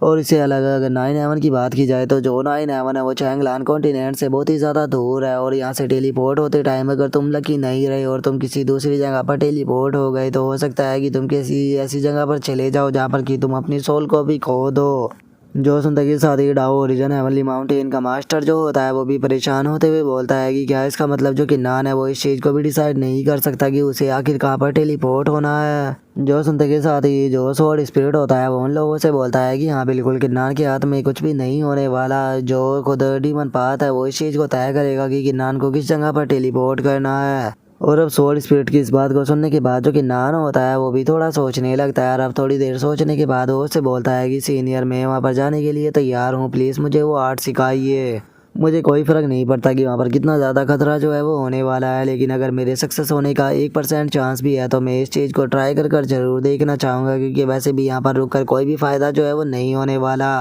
और इससे अलग अगर 9 हेवन की बात की जाए तो जो 9 हेवन है वो चैंगलान कॉन्टिनेंट से बहुत ही ज़्यादा दूर है, और यहाँ से टेलीपोर्ट होते टाइम अगर तुम लकी नहीं रहे और तुम किसी दूसरी जगह पर टेलीपोर्ट हो गए तो हो सकता है कि तुम किसी ऐसी जगह पर चले जाओ जहाँ पर कि तुम अपनी सोल को भी खो दो। जो सुनते के साथ ही डाओ ओरिजिन हेवनली माउंटेन का मास्टर जो होता है वो भी परेशान होते हुए बोलता है कि क्या इसका मतलब जो किन्नान है वो इस चीज़ को भी डिसाइड नहीं कर सकता कि उसे आखिर कहाँ पर टेलीपोर्ट होना है। जो सुनते के साथ ही जो स्वॉर्ड स्पिरिट होता है वो उन लोगों से बोलता है कि हाँ बिल्कुल, किन्नान के हाथ में कुछ भी नहीं होने वाला, जो खुद डीमन पाथ है वो इस चीज़ को तय करेगा कि किन्नान को किस जगह पर टेलीपोर्ट करना है। और अब स्वॉर्ड स्पिरिट की इस बात को सुनने के बाद जो कि नान होता है वो भी थोड़ा सोचने लगता है, और अब थोड़ी देर सोचने के बाद वो उससे बोलता है कि सीनियर, मैं वहाँ पर जाने के लिए तैयार हूँ, प्लीज़ मुझे वो आर्ट सिखाइए। मुझे कोई फ़र्क नहीं पड़ता कि वहाँ पर कितना ज़्यादा खतरा जो है वो होने वाला है, लेकिन अगर मेरे सक्सेस होने का 1% चांस भी है तो मैं इस चीज़ को ट्राई कर ज़रूर देखना चाहूँगा, क्योंकि वैसे भी यहाँ पर रुक कर कोई भी फ़ायदा जो है वो नहीं होने वाला।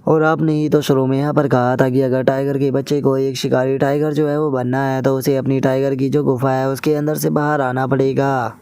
और आपने ही तो शुरू में यहाँ पर कहा था कि अगर टाइगर के बच्चे को एक शिकारी टाइगर जो है वो बनना है तो उसे अपनी टाइगर की जो गुफा है उसके अंदर से बाहर आना पड़ेगा।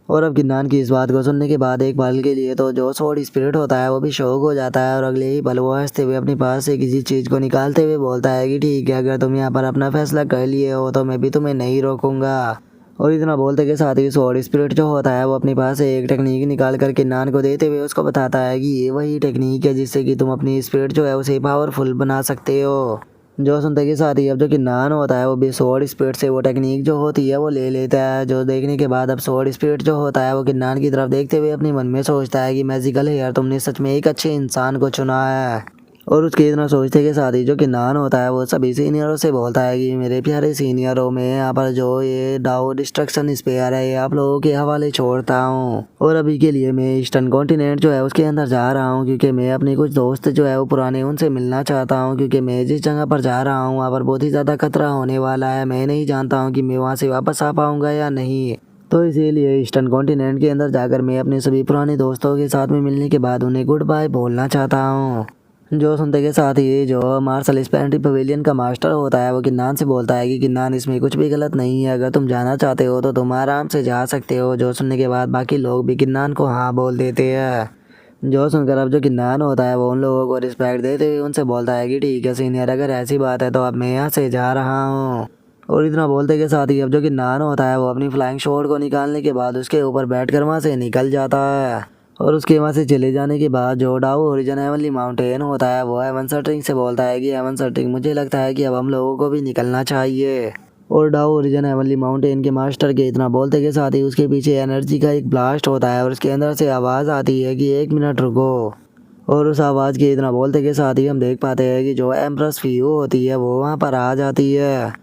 और अब किन्नान की इस बात को सुनने के बाद एक पल के लिए तो जो स्वॉर्ड स्पिरिट होता है वो भी शौक हो जाता है, और अगले ही पल वो हंसते हुए अपने पास से किसी चीज़ को निकालते हुए बोलता है कि ठीक है, अगर तुम यहाँ पर अपना फैसला कर लिए हो तो मैं भी तुम्हें नहीं रोकूंगा। और इतना बोलते के साथ ही स्वॉर्ड स्पिरिट जो होता है वो अपने पास से एक टेक्निक निकाल कर किन्नान को देते हुए उसको बताता है कि ये वही टेक्निक है जिससे कि तुम अपनी स्पिरिट जो है उसे पावरफुल बना सकते हो। जो सुनते के साथ ही अब जो किन्नान होता है वो भी स्वॉर्ड स्पिरिट से वो टेक्निक जो होती है वो ले लेता है। जो देखने के बाद अब स्वॉर्ड स्पिरिट जो होता है वो किन्नान की तरफ देखते हुए अपने मन में सोचता है कि मैजिकल हेयर, तुमने सच में एक अच्छे इंसान को चुना है। और उसके इतना सोचते के साथ ही जो किन्नान होता है वो सभी सीनियरों से बोलता है कि मेरे प्यारे सीनियरों में यहाँ पर जो ये डाओ डिस्ट्रक्शन स्पेयर है ये आप लोगों के हवाले छोड़ता हूँ। और अभी के लिए मैं ईस्टर्न कॉन्टिनेंट जो है उसके अंदर जा रहा हूँ, क्योंकि मैं अपने कुछ दोस्त जो है वो पुराने उनसे मिलना चाहता हूँ, क्योंकि मैं जिस जगह पर जा रहा हूँ वहाँ पर बहुत ही ज़्यादा खतरा होने वाला है। मैं नहीं जानता हूँ कि मैं वहाँ से वापस आ पाऊँगा या नहीं। तो इसीलिए ईस्टर्न कॉन्टिनेंट के अंदर जाकर मैं अपने सभी पुराने दोस्तों के साथ में मिलने के बाद उन्हें गुड बाय बोलना चाहता हूँ। जो सुनते के साथ ही जो मार्शल स्पेंटी पवेलियन का मास्टर होता है वो किन्नान से बोलता है कि किन्नान, इसमें कुछ भी गलत नहीं है, अगर तुम जाना चाहते हो तो तुम आराम से जा सकते हो। जो सुनने के बाद बाकी लोग भी किन्नान को हाँ बोल देते हैं। जो सुनकर अब जो किन्नान होता है वो उन लोगों को रिस्पेक्ट देते हुए उनसे बोलता है कि ठीक है सीनियर, अगर ऐसी बात है तो अब मैं यहाँ से जा रहा हूँ। और इतना बोलते के साथ ही अब जो किन्नान होता है वो अपनी फ्लाइंग शॉट को निकालने के बाद उसके ऊपर बैठकर वहाँ से निकल जाता है। और उसके वहाँ से चले जाने के बाद जो डाउ ओरिजिन हेवनली माउंटेन होता है वो हेवन सटरिंग से बोलता है कि हेवन सटरिंग, मुझे लगता है कि अब हम लोगों को भी निकलना चाहिए। और डाउ ओरिजिन हेवनली माउंटेन के मास्टर के इतना बोलते के साथ ही उसके पीछे एनर्जी का एक ब्लास्ट होता है और उसके अंदर से आवाज़ आती है कि 1 मिनट रुको। और उस आवाज़ के इतना बोलते के साथ ही हम देख पाते हैं कि जो एम्प्रेस फीयू होती है वो वहाँ पर आ जाती है।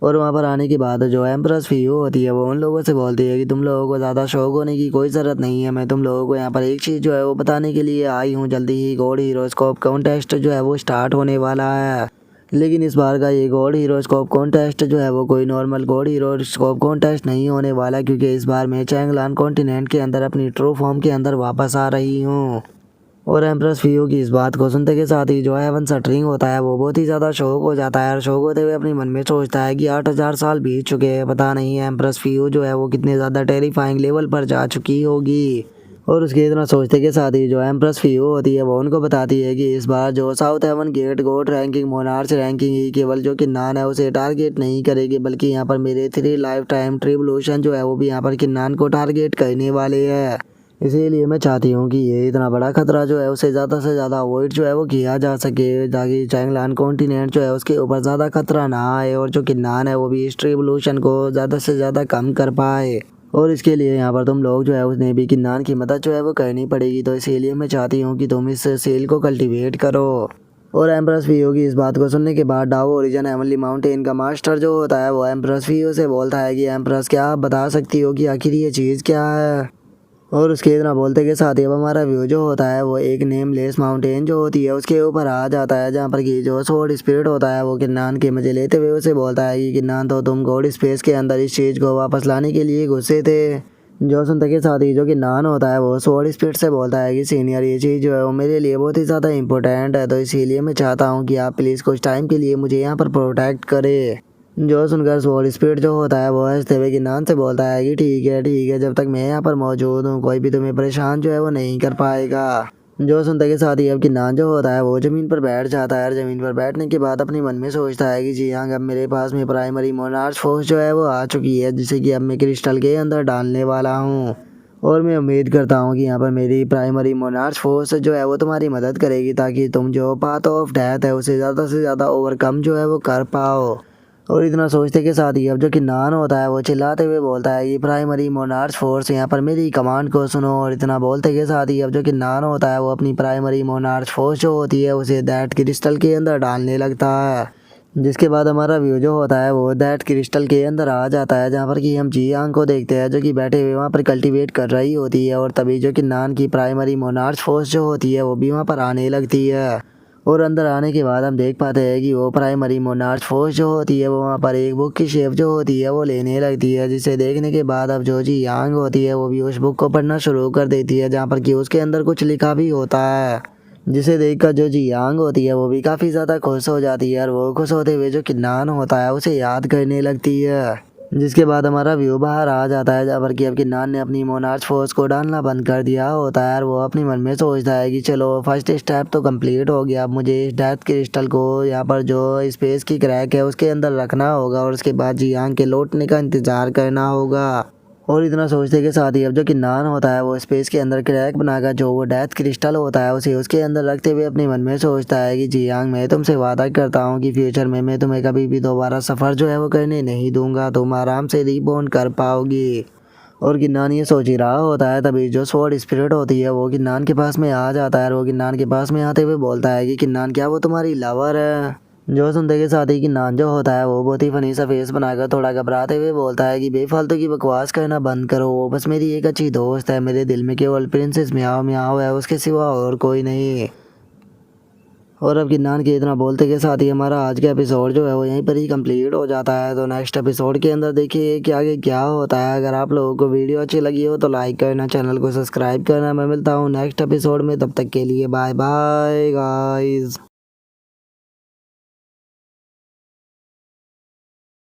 और वहाँ पर आने के बाद जो एम्प्रेस फीयू होती है वो उन लोगों से बोलती है कि तुम लोगों को ज़्यादा शौक होने की कोई ज़रूरत नहीं है, मैं तुम लोगों को यहाँ पर एक चीज़ जो है वो बताने के लिए आई हूँ। जल्दी ही गॉड हीरोस्कोप कॉन्टेस्ट जो है वो स्टार्ट होने वाला है, लेकिन इस बार का ये गॉड हीरोस्कोप कॉन्टेस्ट जो है वो कोई नॉर्मल गॉड हीरोस्कोप कॉन्टेस्ट नहीं होने वाला, क्योंकि इस बार मैं चैंगलान कॉन्टिनेंट के अंदर अपनी ट्रू फॉर्म के अंदर वापस आ रही हूँ। और एम्प्रेस फीयू की इस बात को सुनते के साथ ही जो हेवन सटरिंग होता है वो बहुत ही ज़्यादा शौक हो जाता है, और शौक होते हुए अपने मन में सोचता है कि 8000 साल बीत चुके हैं, पता नहीं एम्प्रेस फीयू जो है वो कितने ज़्यादा टेरिफाइंग लेवल पर जा चुकी होगी। और उसके इतना सोचते के साथ ही जो एम्प्रेस फीयू होती है वो उनको बताती है कि इस बार जो साउथ हेवन गेट गोट रैंकिंग मोनार्च रैंकिंग ही केवल जो किन्नान है उसे टारगेट नहीं करेगी, बल्कि यहाँ पर मेरे 3 लाइफ टाइम ट्रिब्यूलेशन जो है वो भी यहाँ पर किन्नान को टारगेट करने वाले हैं। इसीलिए मैं चाहती हूँ कि ये इतना बड़ा खतरा जो है उसे ज़्यादा से ज़्यादा अवॉइड जो है वो किया जा सके, ताकि चैंगलान कॉन्टिनेंट जो है उसके ऊपर ज़्यादा खतरा ना आए और जो किन्नान है वो भी इस ट्रिब्यूलेशन को ज़्यादा से ज़्यादा कम कर पाए। और इसके लिए यहाँ पर तुम लोग जो है उसने भी किन्नान की मदद जो है वो करनी पड़ेगी, तो इसीलिए मैं चाहती हूँ कि तुम इस सेल को कल्टीवेट करो। और एम्प्रेस फीयू की इस बात को सुनने के बाद डाओ ओरिजिन हेवनली माउंटेन का मास्टर जो होता है वो एम्प्रेस फीयू से बोलता है कि एम्प्रेस, क्या आप बता सकती हो कि आखिर ये चीज़ क्या है। और उसके इतना बोलते के साथ ही अब हमारा व्यू जो होता है वो एक नेमलेस माउंटेन जो होती है उसके ऊपर आ जाता है, जहाँ पर कि जो स्वॉर्ड स्पिरिट होता है वो किन्नान के मजे लेते हुए उसे बोलता है कि किन्नान, तो तुम गॉड स्पेस के अंदर इस चीज़ को वापस लाने के लिए घुसे थे। जो सुनते के साथ ही जो किन्नान होता है वो स्वॉर्ड स्पिरिट से बोलता है कि सीनियर, ये चीज़ जो है वो मेरे लिए बहुत ही ज़्यादा इंपॉर्टेंट है, तो इसीलिए मैं चाहता हूँ कि आप प्लीज़ कुछ टाइम के लिए मुझे यहाँ पर प्रोटेक्ट करें। जो सुनकर स्वॉर्ड स्पिरिट जो होता है वो हंसते हुए किन्नान से बोलता है कि ठीक है, जब तक मैं यहाँ पर मौजूद हूँ कोई भी तुम्हें परेशान जो है वो नहीं कर पाएगा। जो सुनते के साथ ही अब किन्नान जो होता है वो ज़मीन पर बैठ जाता है, और ज़मीन पर बैठने के बाद अपने मन में सोचता है कि जी हाँ, अब मेरे पास में प्राइमरी मोनार्च फोर्स जो है वो आ चुकी है, जिसे कि अब मैं क्रिस्टल के अंदर डालने वाला हूँ। और मैं उम्मीद करता हूँ कि यहाँ पर मेरी प्राइमरी मोनार्च फोर्स जो है वो तुम्हारी मदद करेगी, ताकि तुम जो पाथ ऑफ डेथ है उसे ज़्यादा से ज़्यादा ओवरकम जो है वो कर पाओ। और इतना सोचते के साथ ही अब जो किन्नान होता है वो चिल्लाते हुए बोलता है कि प्राइमरी मोनार्च फोर्स, यहाँ पर मेरी कमांड को सुनो। और इतना बोलते के साथ ही अब जो किन्नान होता है वो अपनी प्राइमरी मोनार्च फोर्स जो होती है उसे दैट क्रिस्टल के अंदर डालने लगता है, जिसके बाद हमारा व्यू जो होता है वो दैट क्रिस्टल के अंदर आ जाता है, जहाँ पर कि हम जियांग को देखते हैं जो कि बैठे हुए वहाँ पर कल्टीवेट कर रही होती है। और तभी जो किन्नान की प्राइमरी मोनार्च फोर्स जो होती है वो भी वहाँ पर आने लगती है। और अंदर आने के बाद हम देख पाते हैं कि वो प्राइमरी मोनार्च फोर्स जो होती है वो वहाँ पर एक बुक की शेप जो होती है वो लेने लगती है, जिसे देखने के बाद अब जो जी यांग होती है वो भी उस बुक को पढ़ना शुरू कर देती है, जहाँ पर कि उसके अंदर कुछ लिखा भी होता है, जिसे देखकर जो जी यांग होती है वो भी काफ़ी ज़्यादा खुश हो जाती है और वो खुश होते हुए जो किन्नान होता है उसे याद करने लगती है। जिसके बाद हमारा व्यू बाहर आ जाता है, जहाँ पर कि अब किन्नान ने अपनी मोनार्च फोर्स को डालना बंद कर दिया होता है और वो अपने मन में सोचता है कि चलो फर्स्ट स्टेप तो कंप्लीट हो गया, अब मुझे इस डेथ क्रिस्टल को यहाँ पर जो स्पेस की क्रैक है उसके अंदर रखना होगा और उसके बाद जी यांग के लौटने का इंतज़ार करना होगा। और इतना सोचने के साथ ही अब जो किन्नान होता है वो स्पेस के अंदर क्रैक बनाकर जो वो डेथ क्रिस्टल होता है उसे उसके अंदर रखते हुए अपने मन में सोचता है कि जियांग, मैं तुमसे वादा करता हूँ कि फ्यूचर में मैं तुम्हें कभी भी दोबारा सफ़र जो है वो करने नहीं दूंगा, तुम आराम से रीबॉर्न कर पाओगी। और किन्नान ये सोच ही रहा होता है, तभी जो स्वॉर्ड स्पिरिट होती है वो किन्नान के पास में आ जाता है और वो किन्नान के पास में आते हुए बोलता है कि किन्नान, क्या वो तुम्हारी लवर है? जो सुनते के साथ ही किन्नान जो होता है वो बहुत ही फनी सा फेस बनाकर थोड़ा घबराते हुए बोलता है कि बेफालतू की बकवास करना बंद करो, वो बस मेरी एक अच्छी दोस्त है, मेरे दिल में केवल प्रिंसेस म्याओ म्याओ है, उसके सिवा और कोई नहीं। और अब किन्नान के इतना बोलते के साथ ही हमारा आज का एपिसोड जो है वो यहीं पर ही कंप्लीट हो जाता है। तो नेक्स्ट एपिसोड के अंदर देखिए कि आगे क्या होता है। अगर आप लोगों को वीडियो अच्छी लगी हो तो लाइक करना, चैनल को सब्सक्राइब करना। मैं मिलता हूँ नेक्स्ट एपिसोड में, तब तक के लिए बाय बाय गाइस।